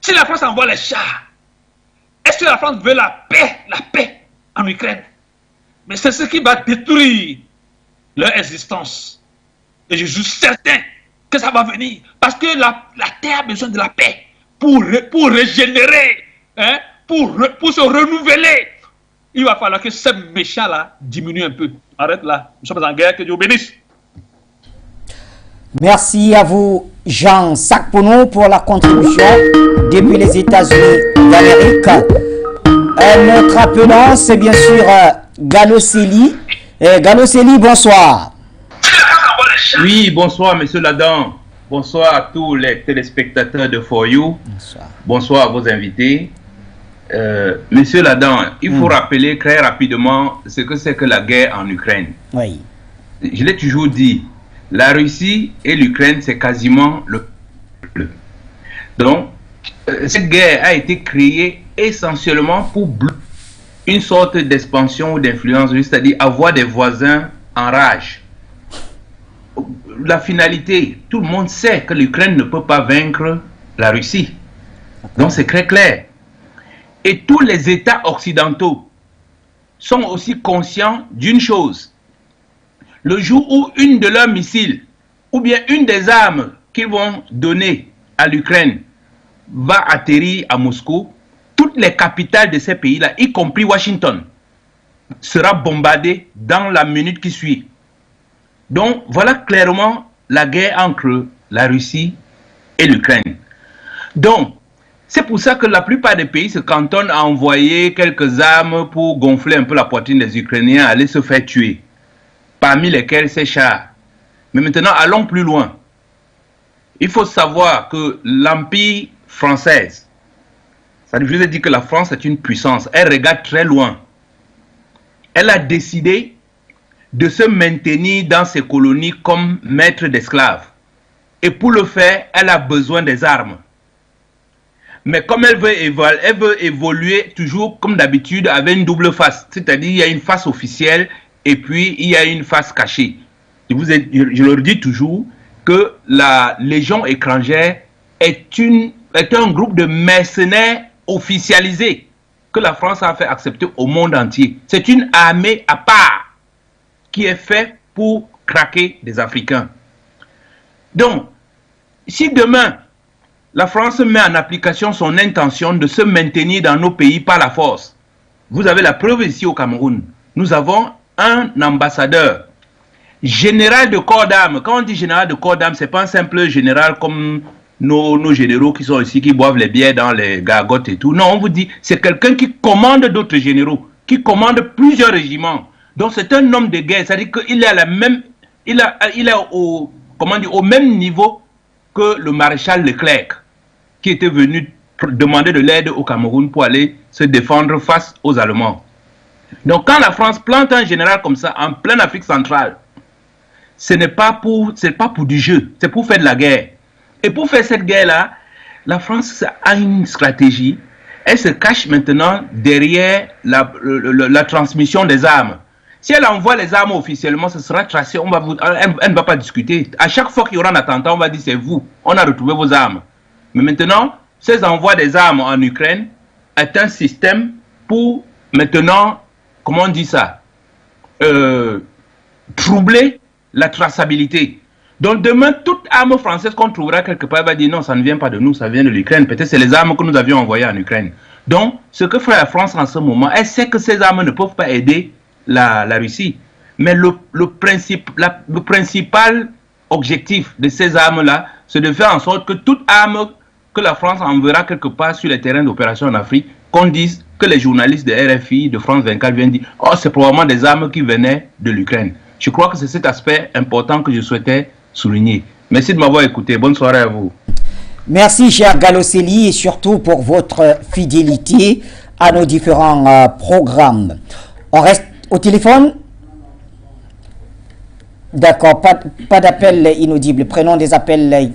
Si la France envoie les chars, est-ce que la France veut la paix en Ukraine? Mais c'est ce qui va détruire leur existence. Et je suis certain que ça va venir. Parce que la terre a besoin de la paix pour régénérer, pour se renouveler. Il va falloir que ces méchants-là diminuent un peu. Arrête là. Nous sommes en guerre, que Dieu bénisse. Merci à vous, Jean Sakpono, pour la contribution depuis les États-Unis d'Amérique. Notre appelant, c'est bien sûr Gallo Célie. Gallo Célie, bonsoir. Oui, bonsoir, monsieur Ladan. Bonsoir à tous les téléspectateurs de For You. Bonsoir. Bonsoir à vos invités. Monsieur Ladan, il faut rappeler très rapidement ce que c'est que la guerre en Ukraine. Oui. Je l'ai toujours dit, la Russie et l'Ukraine, c'est quasiment le peuple. Donc, cette guerre a été créée essentiellement pour une sorte d'expansion ou d'influence, c'est-à-dire avoir des voisins en rage. La finalité, tout le monde sait que l'Ukraine ne peut pas vaincre la Russie. Donc c'est très clair. Et tous les États occidentaux sont aussi conscients d'une chose. Le jour où une de leurs missiles, ou bien une des armes qu'ils vont donner à l'Ukraine, va atterrir à Moscou, toutes les capitales de ces pays-là, y compris Washington, sera bombardée dans la minute qui suit. Donc, voilà clairement la guerre entre la Russie et l'Ukraine. Donc, c'est pour ça que la plupart des pays se cantonnent à envoyer quelques armes pour gonfler un peu la poitrine des Ukrainiens, aller se faire tuer. Parmi lesquels ces chars. Mais maintenant, allons plus loin. Il faut savoir que l'Empire français, ça veut dire que la France est une puissance, elle regarde très loin. Elle a décidé de se maintenir dans ses colonies comme maître d'esclaves. Et pour le faire, elle a besoin des armes. Mais comme elle veut évoluer toujours comme d'habitude avec une double face. C'est-à-dire il y a une face officielle et puis il y a une face cachée. Je leur dis toujours que la Légion étrangère est un groupe de mercenaires officialisés que la France a fait accepter au monde entier. C'est une armée à part qui est fait pour craquer des Africains. Donc, si demain, la France met en application son intention de se maintenir dans nos pays par la force, vous avez la preuve ici au Cameroun. Nous avons un ambassadeur, général de corps d'armes. Quand on dit général de corps d'armes, ce n'est pas un simple général comme nos généraux qui sont ici, qui boivent les bières dans les gargotes et tout. Non, on vous dit, c'est quelqu'un qui commande d'autres généraux, qui commande plusieurs régiments. Donc c'est un homme de guerre, c'est-à-dire qu'il a la même il est au, comment dire, au même niveau que le maréchal Leclerc, qui était venu demander de l'aide au Cameroun pour aller se défendre face aux Allemands. Donc quand la France plante un général comme ça en pleine Afrique centrale, ce n'est pas pour du jeu, c'est pour faire de la guerre. Et pour faire cette guerre-là, la France a une stratégie. Elle se cache maintenant derrière la transmission des armes. Si elle envoie les armes officiellement, ce sera tracé, elle ne va pas discuter. À chaque fois qu'il y aura un attentat, on va dire c'est vous, on a retrouvé vos armes. Mais maintenant, ces envois des armes en Ukraine est un système pour maintenant, comment on dit ça, troubler la traçabilité. Donc demain, toute arme française qu'on trouvera quelque part va dire non, ça ne vient pas de nous, ça vient de l'Ukraine. Peut-être c'est les armes que nous avions envoyées en Ukraine. Donc, ce que fait la France en ce moment, elle sait que ces armes ne peuvent pas aider la Russie. Mais le principal objectif de ces armes-là, c'est de faire en sorte que toute arme que la France enverra quelque part sur les terrains d'opération en Afrique, qu'on dise que les journalistes de RFI, de France 24 viennent dire « Oh, c'est probablement des armes qui venaient de l'Ukraine ». Je crois que c'est cet aspect important que je souhaitais souligner. Merci de m'avoir écouté. Bonne soirée à vous. Merci, cher Gallo-Célie, et surtout pour votre fidélité à nos différents programmes. On reste au téléphone. D'accord, pas d'appel inaudible. Prenons des appels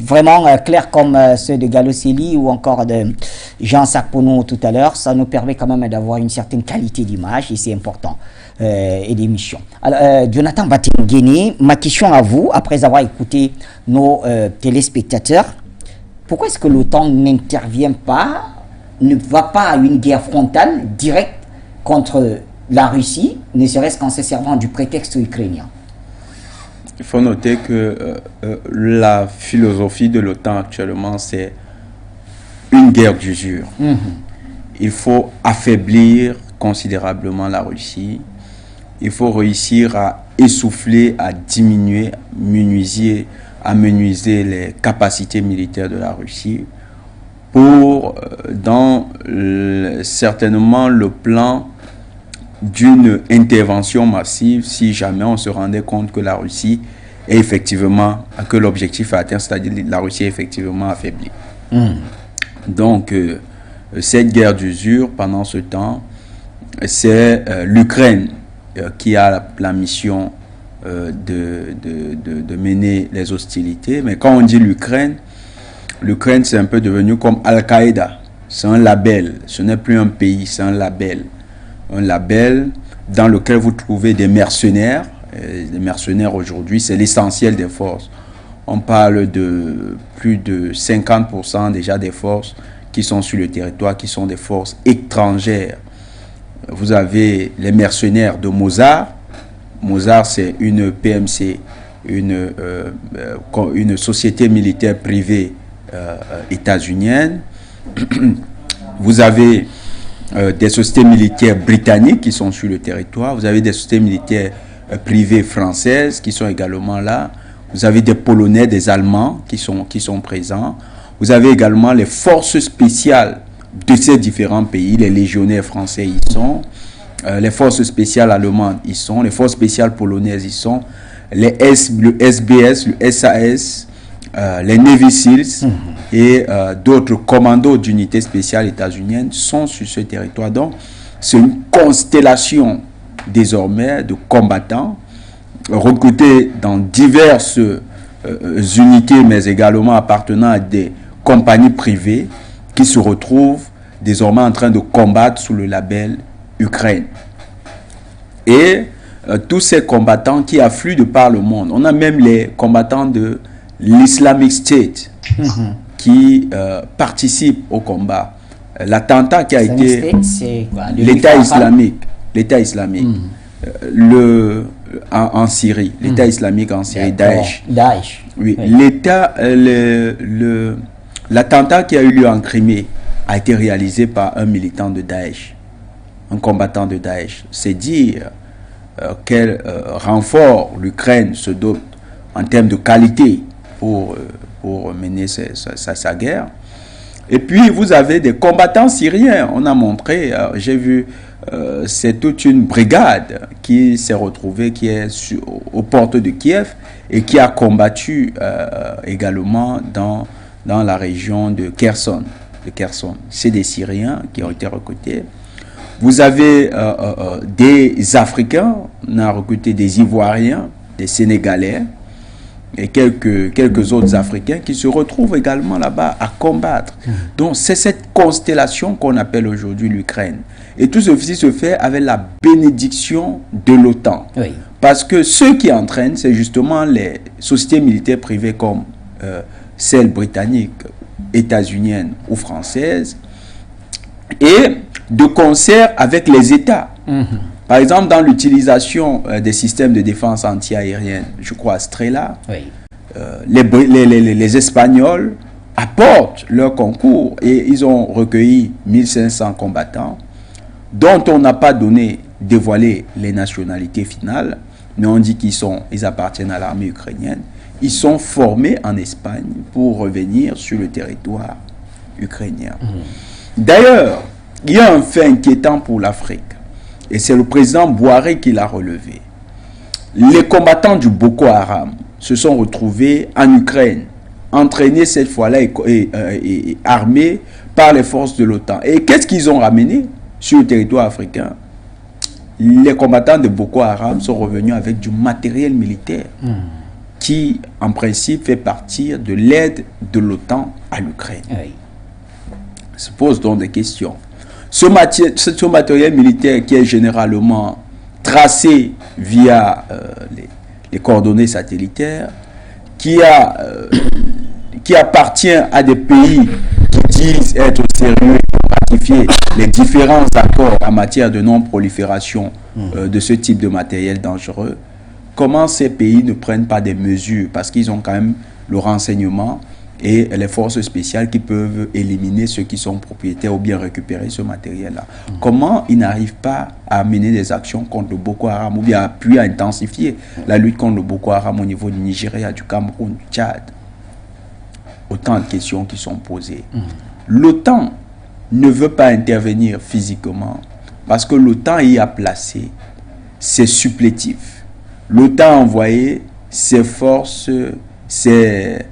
vraiment clairs comme ceux de Gallo-Célie ou encore de Jean Sarpono tout à l'heure. Ça nous permet quand même d'avoir une certaine qualité d'image et c'est important. Et d'émission. Alors, Jonathan Batenguene, ma question à vous, après avoir écouté nos téléspectateurs, pourquoi est-ce que l'OTAN n'intervient pas, ne va pas à une guerre frontale directe contre la Russie, ne serait-ce qu'en se servant du prétexte ukrainien? Il faut noter que la philosophie de l'OTAN actuellement, c'est une guerre d'usure. Il faut affaiblir considérablement la Russie. Il faut réussir à essouffler, à diminuer, à menuiser les capacités militaires de la Russie pour, certainement le plan d'une intervention massive si jamais on se rendait compte que la Russie est effectivement, que l'objectif est atteint, c'est-à-dire la Russie est effectivement affaiblie. Donc, cette guerre d'usure, pendant ce temps, c'est l'Ukraine qui a la mission de mener les hostilités. Mais quand on dit l'Ukraine c'est un peu devenu comme Al-Qaïda. C'est un label, ce n'est plus un pays, c'est un label. Un label dans lequel vous trouvez des mercenaires. Les mercenaires aujourd'hui, c'est l'essentiel des forces. On parle de plus de 50% déjà des forces qui sont sur le territoire, qui sont des forces étrangères. Vous avez les mercenaires de Mossad. Mossad, c'est une PMC, une société militaire privée états-unienne. Vous avez des sociétés militaires britanniques qui sont sur le territoire. Vous avez des sociétés militaires privées françaises qui sont également là. Vous avez des Polonais, des Allemands qui sont présents. Vous avez également les forces spéciales de ces différents pays. Les légionnaires français y sont. Les forces spéciales allemandes y sont. Les forces spéciales polonaises y sont. Le SBS, le SAS, les Navy Seals et d'autres commandos d'unités spéciales états-uniennes sont sur ce territoire. Donc, c'est une constellation désormais de combattants recrutés dans diverses unités, mais également appartenant à des compagnies privées qui se retrouvent désormais en train de combattre sous le label Ukraine. Et tous ces combattants qui affluent de par le monde. On a même les combattants de l'Islamic State qui participent au combat. L'attentat qui a été l'État islamique. L'État islamique. En Syrie. L'État islamique en Syrie. Daesh. Oui. L'attentat qui a eu lieu en Crimée a été réalisé par un militant de Daesh. Un combattant de Daesh. C'est dire quel renfort l'Ukraine se dote en termes de qualité pour mener sa guerre. Et puis vous avez des combattants syriens. On a montré, j'ai vu c'est toute une brigade qui s'est retrouvée, qui est aux portes de Kiev et qui a combattu également dans la région de Kherson. C'est des Syriens qui ont été recrutés. Vous avez des Africains, on a recruté des Ivoiriens, des Sénégalais et quelques autres Africains qui se retrouvent également là-bas à combattre. Donc c'est cette constellation qu'on appelle aujourd'hui l'Ukraine. Et tout ceci se fait avec la bénédiction de l'OTAN. Oui. Parce que ceux qui entraînent, c'est justement les sociétés militaires privées comme celles britanniques, états-uniennes ou françaises, et de concert avec les États. Par exemple, dans l'utilisation des systèmes de défense anti-aérienne, je crois Strela, oui. Les Espagnols apportent leur concours et ils ont recueilli 1500 combattants dont on n'a pas dévoilé les nationalités finales, mais on dit qu'ils appartiennent à l'armée ukrainienne. Ils sont formés en Espagne pour revenir sur le territoire ukrainien. D'ailleurs, il y a un fait inquiétant pour l'Afrique, et c'est le président Boiré qui l'a relevé. Les combattants du Boko Haram se sont retrouvés en Ukraine, entraînés cette fois-là et armés par les forces de l'OTAN. Et qu'est-ce qu'ils ont ramené sur le territoire africain? Les combattants de Boko Haram sont revenus avec du matériel militaire qui, en principe, fait partie de l'aide de l'OTAN à l'Ukraine. Oui. Se pose donc des questions. Ce matériel militaire qui est généralement tracé via les coordonnées satellitaires, qui appartient à des pays qui disent être sérieux et ratifier les différents accords en matière de non-prolifération de ce type de matériel dangereux, comment ces pays ne prennent pas des mesures, parce qu'ils ont quand même le renseignement et les forces spéciales qui peuvent éliminer ceux qui sont propriétaires ou bien récupérer ce matériel-là. Comment ils n'arrivent pas à mener des actions contre le Boko Haram ou bien à intensifier la lutte contre le Boko Haram au niveau du Nigeria, du Cameroun, du Tchad? Autant de questions qui sont posées. L'OTAN ne veut pas intervenir physiquement parce que l'OTAN y a placé ses supplétifs. L'OTAN a envoyé ses forces, ses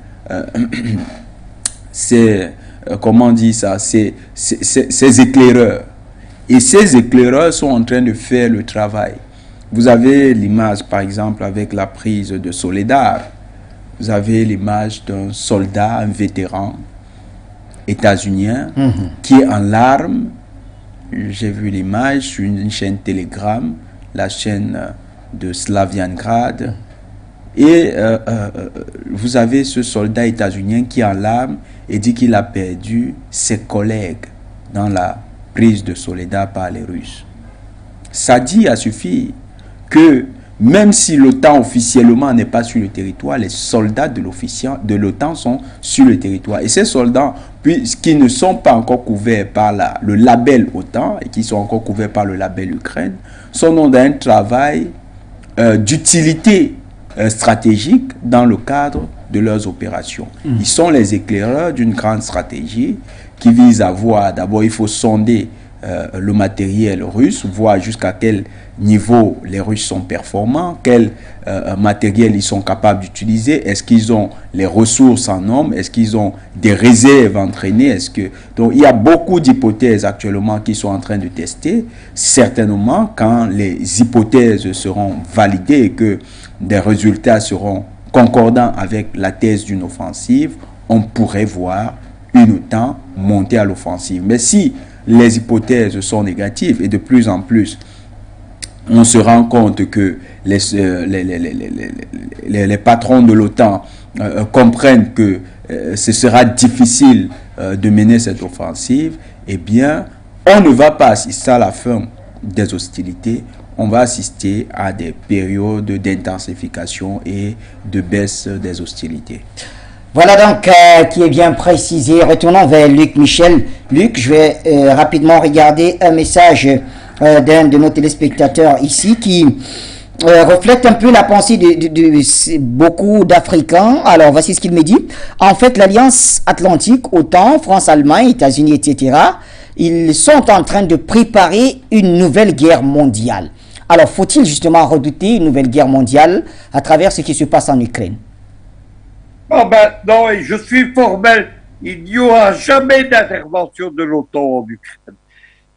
éclaireurs. Et ces éclaireurs sont en train de faire le travail. Vous avez l'image, par exemple, avec la prise de Soledar. Vous avez l'image d'un soldat, un vétéran états-unien qui est en larmes. J'ai vu l'image sur une chaîne Telegram, la chaîne de Slaviangrad. Et vous avez ce soldat états-unien qui est en larmes et dit qu'il a perdu ses collègues dans la prise de Soledar par les Russes. Ça dit à suffire que même si l'OTAN officiellement n'est pas sur le territoire, les soldats de l'OTAN sont sur le territoire. Et ces soldats, puisqu'ils ne sont pas encore couverts par le label OTAN et qui sont encore couverts par le label Ukraine, sont dans un travail d'utilité stratégique dans le cadre de leurs opérations. Ils sont les éclaireurs d'une grande stratégie qui vise à voir, d'abord il faut sonder le matériel russe, voir jusqu'à quel niveau les Russes sont performants, quel matériel ils sont capables d'utiliser, est-ce qu'ils ont les ressources en hommes, est-ce qu'ils ont des réserves entraînées, donc il y a beaucoup d'hypothèses actuellement qui sont en train de tester. Certainement quand les hypothèses seront validées et que des résultats seront concordants avec la thèse d'une offensive, on pourrait voir une OTAN monter à l'offensive. Mais si les hypothèses sont négatives et de plus en plus on se rend compte que les patrons de l'OTAN comprennent que ce sera difficile de mener cette offensive, eh bien on ne va pas assister à la fin des hostilités, on va assister à des périodes d'intensification et de baisse des hostilités. Voilà donc qui est bien précisé. Retournons vers Luc Michel. Luc, je vais rapidement regarder un message d'un de nos téléspectateurs ici qui reflète un peu la pensée beaucoup d'Africains. Alors, voici ce qu'il me dit. En fait, l'Alliance Atlantique, OTAN, France, Allemagne, États-Unis, etc., ils sont en train de préparer une nouvelle guerre mondiale. Alors, faut-il justement redouter une nouvelle guerre mondiale à travers ce qui se passe en Ukraine? Oh ben, non, et je suis formel. Il n'y aura jamais d'intervention de l'OTAN en Ukraine.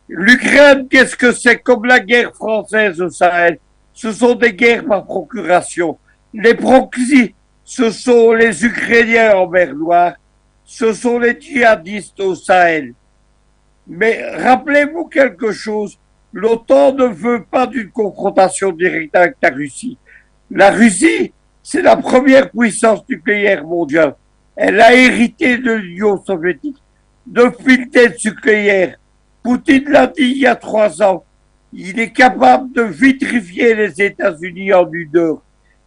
L'Ukraine, qu'est-ce que c'est? Comme la guerre française au Sahel. Ce sont des guerres par procuration. Les proxys, ce sont les Ukrainiens en mer Noire. Ce sont les djihadistes au Sahel. Mais rappelez-vous quelque chose. L'OTAN ne veut pas d'une confrontation directe avec la Russie. La Russie, c'est la première puissance nucléaire mondiale. Elle a hérité de l'Union soviétique de tests nucléaires. Poutine l'a dit il y a 3 ans. Il est capable de vitrifier les États-Unis en une heure.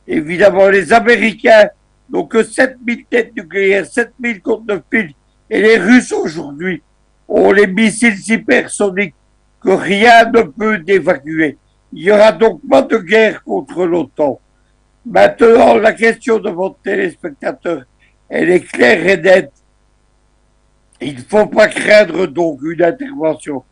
Évidemment, les Américains n'ont que 7000 têtes nucléaires, 7000 contre 9000. Et les Russes aujourd'hui ont les missiles hypersoniques que rien ne peut évacuer. Il n'y aura donc pas de guerre contre l'OTAN. Maintenant, la question de votre téléspectateur, elle est claire et nette. Il ne faut pas craindre donc une intervention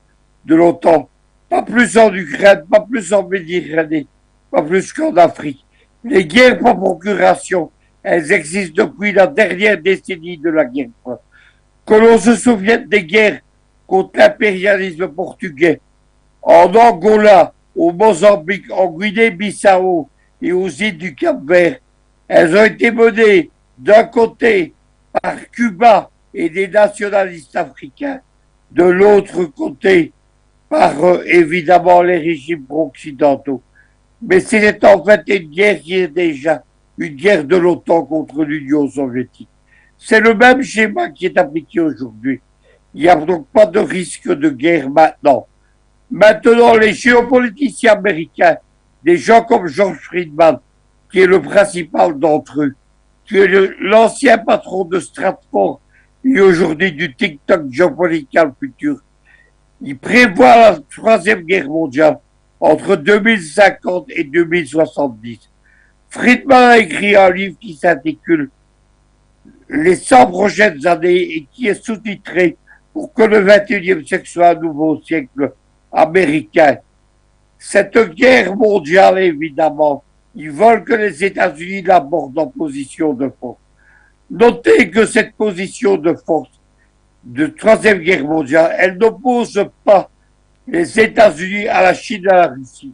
de l'OTAN. Pas plus en Ukraine, pas plus en Méditerranée, pas plus qu'en Afrique. Les guerres par procuration, elles existent depuis la dernière décennie de la guerre froide. Que l'on se souvienne des guerres contre l'impérialisme portugais, en Angola, au Mozambique, en Guinée-Bissau et aux îles du Cap-Vert, elles ont été menées d'un côté par Cuba et des nationalistes africains, de l'autre côté par évidemment les régimes occidentaux. Mais c'est en fait une guerre qui est déjà une guerre de l'OTAN contre l'Union soviétique. C'est le même schéma qui est appliqué aujourd'hui. Il n'y a donc pas de risque de guerre maintenant. Maintenant, les géopoliticiens américains, des gens comme George Friedman, qui est le principal d'entre eux, qui est l'ancien patron de Stratford et aujourd'hui du TikTok Geopolitical Future, il prévoit la troisième guerre mondiale entre 2050 et 2070. Friedman a écrit un livre qui s'intitule Les 100 prochaines années et qui est sous-titré pour que le 21e siècle soit un nouveau siècle américain. Cette guerre mondiale, évidemment, ils veulent que les États-Unis l'abordent en position de force. Notez que cette position de force de troisième guerre mondiale, elle n'oppose pas les États-Unis à la Chine et à la Russie.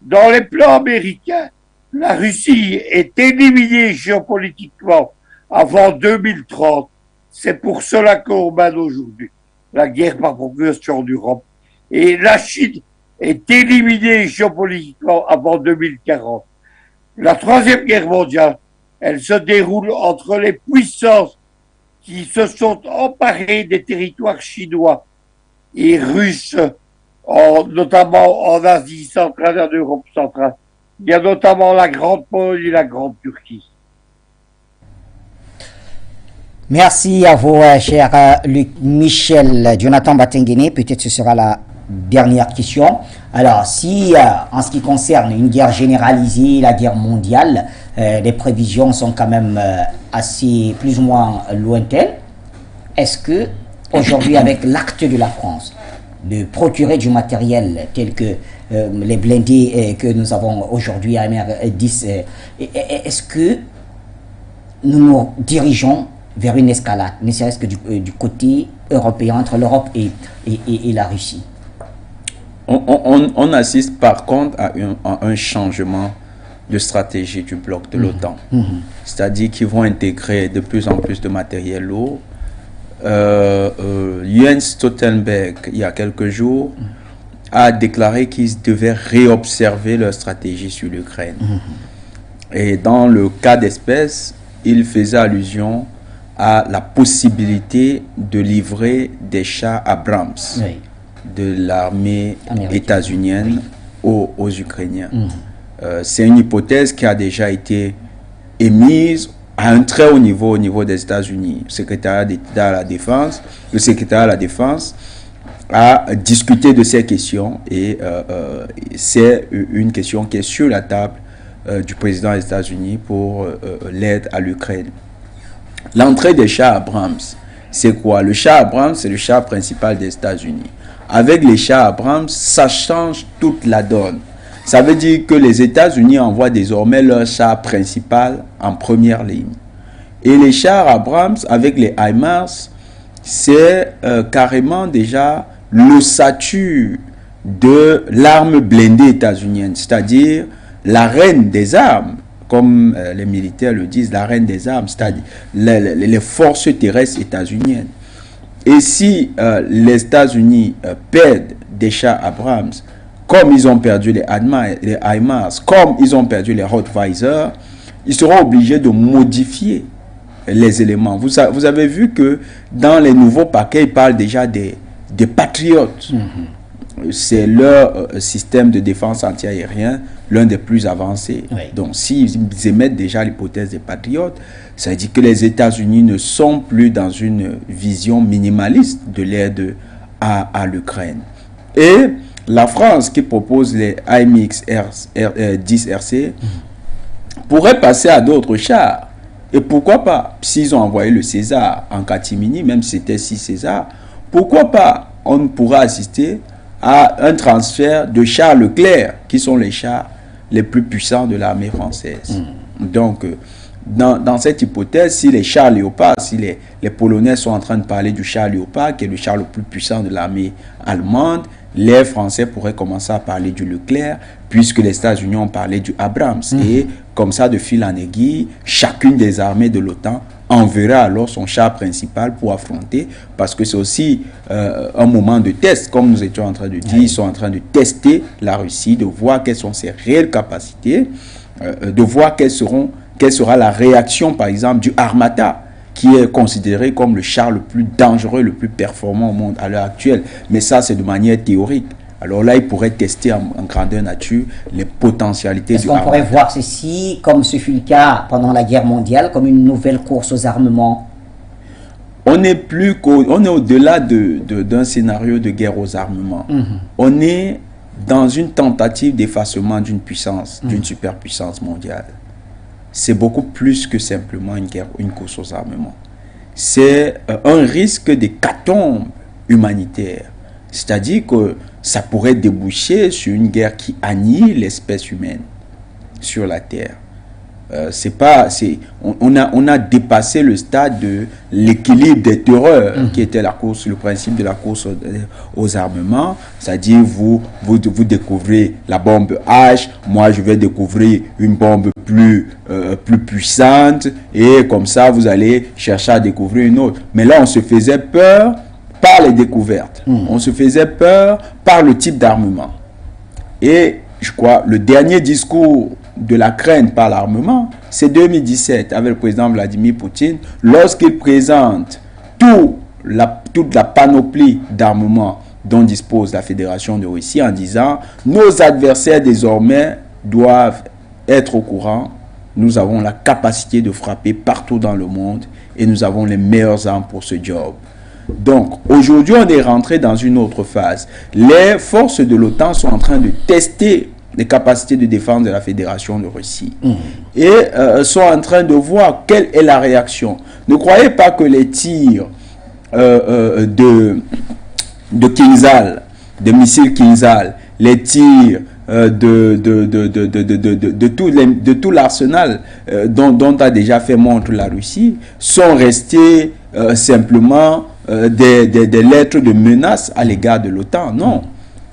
Dans les plans américains, la Russie est éliminée géopolitiquement avant 2030. C'est pour cela qu'on mène aujourd'hui la guerre par procuration en Europe. Et la Chine est éliminée géopolitiquement avant 2040. La troisième guerre mondiale, elle se déroule entre les puissances qui se sont emparées des territoires chinois et russes, notamment en Asie centrale et en Europe centrale. Il y a notamment la Grande Pologne et la Grande Turquie. Merci à vous, cher Luc Michel. Jonathan Batenguene, peut-être ce sera la dernière question. Alors, si en ce qui concerne une guerre généralisée, la guerre mondiale, les prévisions sont quand même assez plus ou moins lointaines, est-ce que aujourd'hui, avec l'acte de la France de procurer du matériel tel que les blindés que nous avons aujourd'hui à MR10, est-ce que nous nous dirigeons vers une escalade, ne serait-ce que du côté européen, entre l'Europe et la Russie? On assiste par contre à un changement de stratégie du bloc de l'OTAN. C'est-à-dire qu'ils vont intégrer de plus en plus de matériel lourd. Jens Stoltenberg, il y a quelques jours, a déclaré qu'ils devaient réobserver leur stratégie sur l'Ukraine. Et dans le cas d'espèce, il faisait allusion à la possibilité de livrer des chars Abrams de l'armée états-unienne aux Ukrainiens. C'est une hypothèse qui a déjà été émise à un très haut niveau des États-Unis. Le secrétariat à la défense à discuter de ces questions et c'est une question qui est sur la table du président des États-Unis pour l'aide à l'Ukraine. L'entrée des chars Abrams, c'est quoi? Le char Abrams, c'est le char principal des États-Unis. Avec les chars Abrams, ça change toute la donne. Ça veut dire que les États-Unis envoient désormais leur char principal en première ligne. Et les chars Abrams, avec les HIMARS, c'est carrément déjà l'ossature de l'arme blindée états-unienne, c'est-à-dire la reine des armes, comme les militaires le disent, la reine des armes, c'est-à-dire les forces terrestres états-uniennes. Et si les États-Unis perdent des chars Abrams, comme ils ont perdu les HIMARS, comme ils ont perdu les Hawkfire, ils seront obligés de modifier les éléments. Vous avez vu que dans les nouveaux paquets, ils parlent déjà des patriotes. C'est leur système de défense antiaérien, l'un des plus avancés. Oui. Donc, s'ils émettent déjà l'hypothèse des patriotes, ça veut dire que les États-Unis ne sont plus dans une vision minimaliste de l'aide à l'Ukraine. Et la France, qui propose les AMX 10 RC, pourrait passer à d'autres chars. Et pourquoi pas, s'ils ont envoyé le César en catimini, même si c'était 6 Césars, pourquoi pas on pourra assister à un transfert de chars Leclerc, qui sont les chars les plus puissants de l'armée française. Donc, dans cette hypothèse, si les chars Léopard, si les Polonais sont en train de parler du char Léopard, qui est le char le plus puissant de l'armée allemande, les Français pourraient commencer à parler du Leclerc, puisque les États-Unis ont parlé du Abrams. Et comme ça, de fil en aiguille, chacune des armées de l'OTAN enverra alors son char principal pour affronter, parce que c'est aussi un moment de test, comme nous étions en train de dire. Ils sont en train de tester la Russie, de voir quelles sont ses réelles capacités, de voir quelle sera la réaction, par exemple, du Armata, qui est considéré comme le char le plus dangereux, le plus performant au monde à l'heure actuelle. Mais ça, c'est de manière théorique. Alors là, il pourrait tester en grandeur nature les potentialités du Armata. Est-ce qu'on pourrait voir ceci, comme ce fut le cas pendant la guerre mondiale, comme une nouvelle course aux armements? On est au-delà d'un scénario de guerre aux armements. On est dans une tentative d'effacement d'une puissance, d'une superpuissance mondiale. C'est beaucoup plus que simplement une course aux armements. C'est un risque d'hécatombe humanitaire. C'est-à-dire que ça pourrait déboucher sur une guerre qui annihile l'espèce humaine sur la Terre. On a dépassé le stade de l'équilibre des terreurs qui était le principe de la course aux armements. C'est-à-dire vous découvrez la bombe H, moi je vais découvrir une bombe plus puissante, et comme ça vous allez chercher à découvrir une autre. Mais là on se faisait peur par les découvertes. On se faisait peur par le type d'armement. Et je crois le dernier discours de la crainte par l'armement, c'est 2017 avec le président Vladimir Poutine, lorsqu'il présente toute la panoplie d'armement dont dispose la Fédération de Russie, en disant nos adversaires désormais doivent être au courant, nous avons la capacité de frapper partout dans le monde et nous avons les meilleures armes pour ce job. Donc aujourd'hui on est rentré dans une autre phase. Les forces de l'OTAN sont en train de tester les capacités de défense de la Fédération de Russie. Et sont en train de voir quelle est la réaction. Ne croyez pas que les tirs de Kinzhal, de missiles Kinzhal, les tirs de tout l'arsenal dont a déjà fait montre la Russie, sont restés simplement des lettres de menace à l'égard de l'OTAN. Non.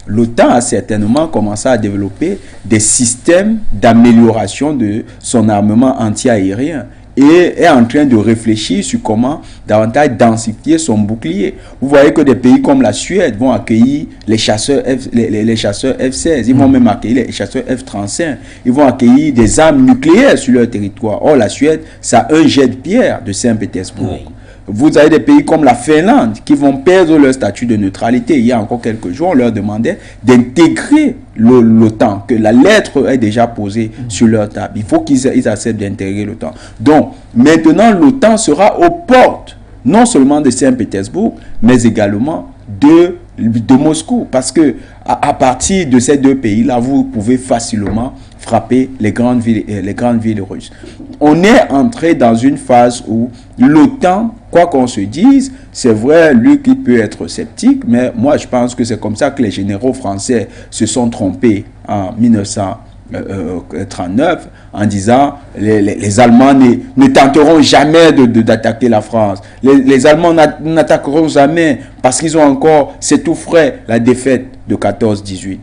L'OTAN a certainement commencé à développer des systèmes d'amélioration de son armement anti-aérien et est en train de réfléchir sur comment davantage densifier son bouclier. Vous voyez que des pays comme la Suède vont accueillir les chasseurs F-16, ils vont même accueillir les chasseurs F-35, ils vont accueillir des armes nucléaires sur leur territoire. Or, la Suède, ça a un jet de pierre de Saint-Pétersbourg. Oui. Vous avez des pays comme la Finlande qui vont perdre leur statut de neutralité. Il y a encore quelques jours, on leur demandait d'intégrer l'OTAN, que la lettre est déjà posée sur leur table. Il faut qu'ils acceptent d'intégrer l'OTAN. Donc, maintenant, l'OTAN sera aux portes, non seulement de Saint-Pétersbourg, mais également de de Moscou. Parce que à partir de ces deux pays-là, vous pouvez facilement frapper les grandes villes russes. On est entré dans une phase où l'OTAN, quoi qu'on se dise, c'est vrai, lui qui peut être sceptique, mais moi je pense que c'est comme ça que les généraux français se sont trompés en 1939 en disant les Allemands ne tenteront jamais d'attaquer la France. Les Allemands n'attaqueront jamais parce qu'ils ont encore, c'est tout frais, la défaite de 14-18.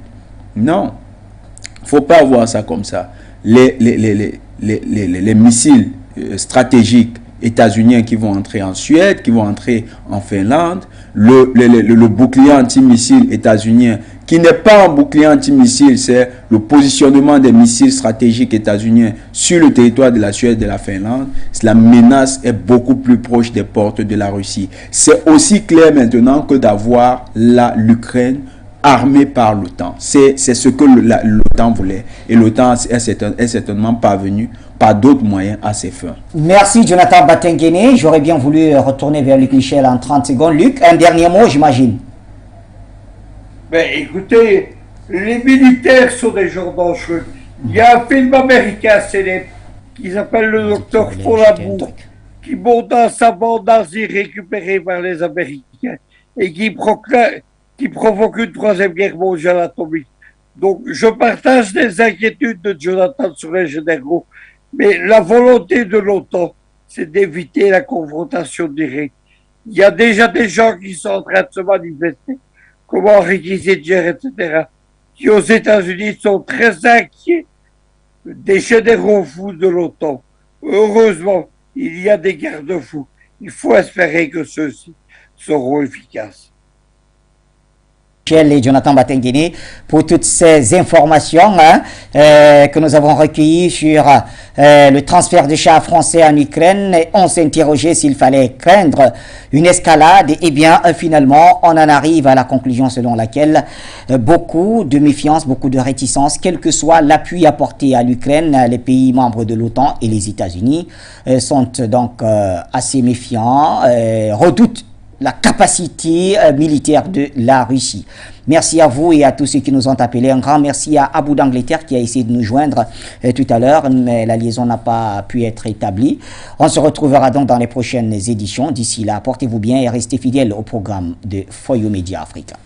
Non, il ne faut pas voir ça comme ça. Les missiles stratégiques états-uniens qui vont entrer en Suède, qui vont entrer en Finlande, le bouclier antimissile états-unien, qui n'est pas un bouclier antimissile, c'est le positionnement des missiles stratégiques états-uniens sur le territoire de la Suède et de la Finlande. La menace est beaucoup plus proche des portes de la Russie. C'est aussi clair maintenant que d'avoir l'Ukraine armée par l'OTAN. C'est ce que l'OTAN voulait. Et l'OTAN est certainement parvenu par d'autres moyens à ses fins. Merci Jonathan Batenguene. J'aurais bien voulu retourner vers Luc Michel en 30 secondes. Luc, un dernier mot, j'imagine. Ben, écoutez, les militaires sont des gens dangereux. Il y a un film américain célèbre qui s'appelle Le Docteur Follabou, qui monte un savant nazi récupéré par les Américains et qui provoque une troisième guerre mondiale atomique. Donc, je partage les inquiétudes de Jonathan sur les généraux, mais la volonté de l'OTAN, c'est d'éviter la confrontation directe. Il y a déjà des gens qui sont en train de se manifester, comme Henry Kissinger, etc., qui aux États-Unis sont très inquiets des généraux fous de l'OTAN. Heureusement, il y a des garde-fous. Il faut espérer que ceux-ci seront efficaces. Michel et Jonathan Batenguene pour toutes ces informations que nous avons recueillies sur le transfert de chars français en Ukraine. Et on s'est interrogé s'il fallait craindre une escalade. Et bien, finalement, on en arrive à la conclusion selon laquelle beaucoup de méfiance, beaucoup de réticence, quel que soit l'appui apporté à l'Ukraine, les pays membres de l'OTAN et les États-Unis sont donc assez méfiants, redoutent la capacité militaire de la Russie. Merci à vous et à tous ceux qui nous ont appelés. Un grand merci à Abou d'Angleterre qui a essayé de nous joindre tout à l'heure, mais la liaison n'a pas pu être établie. On se retrouvera donc dans les prochaines éditions. D'ici là, portez-vous bien et restez fidèles au programme de For You Media Africa.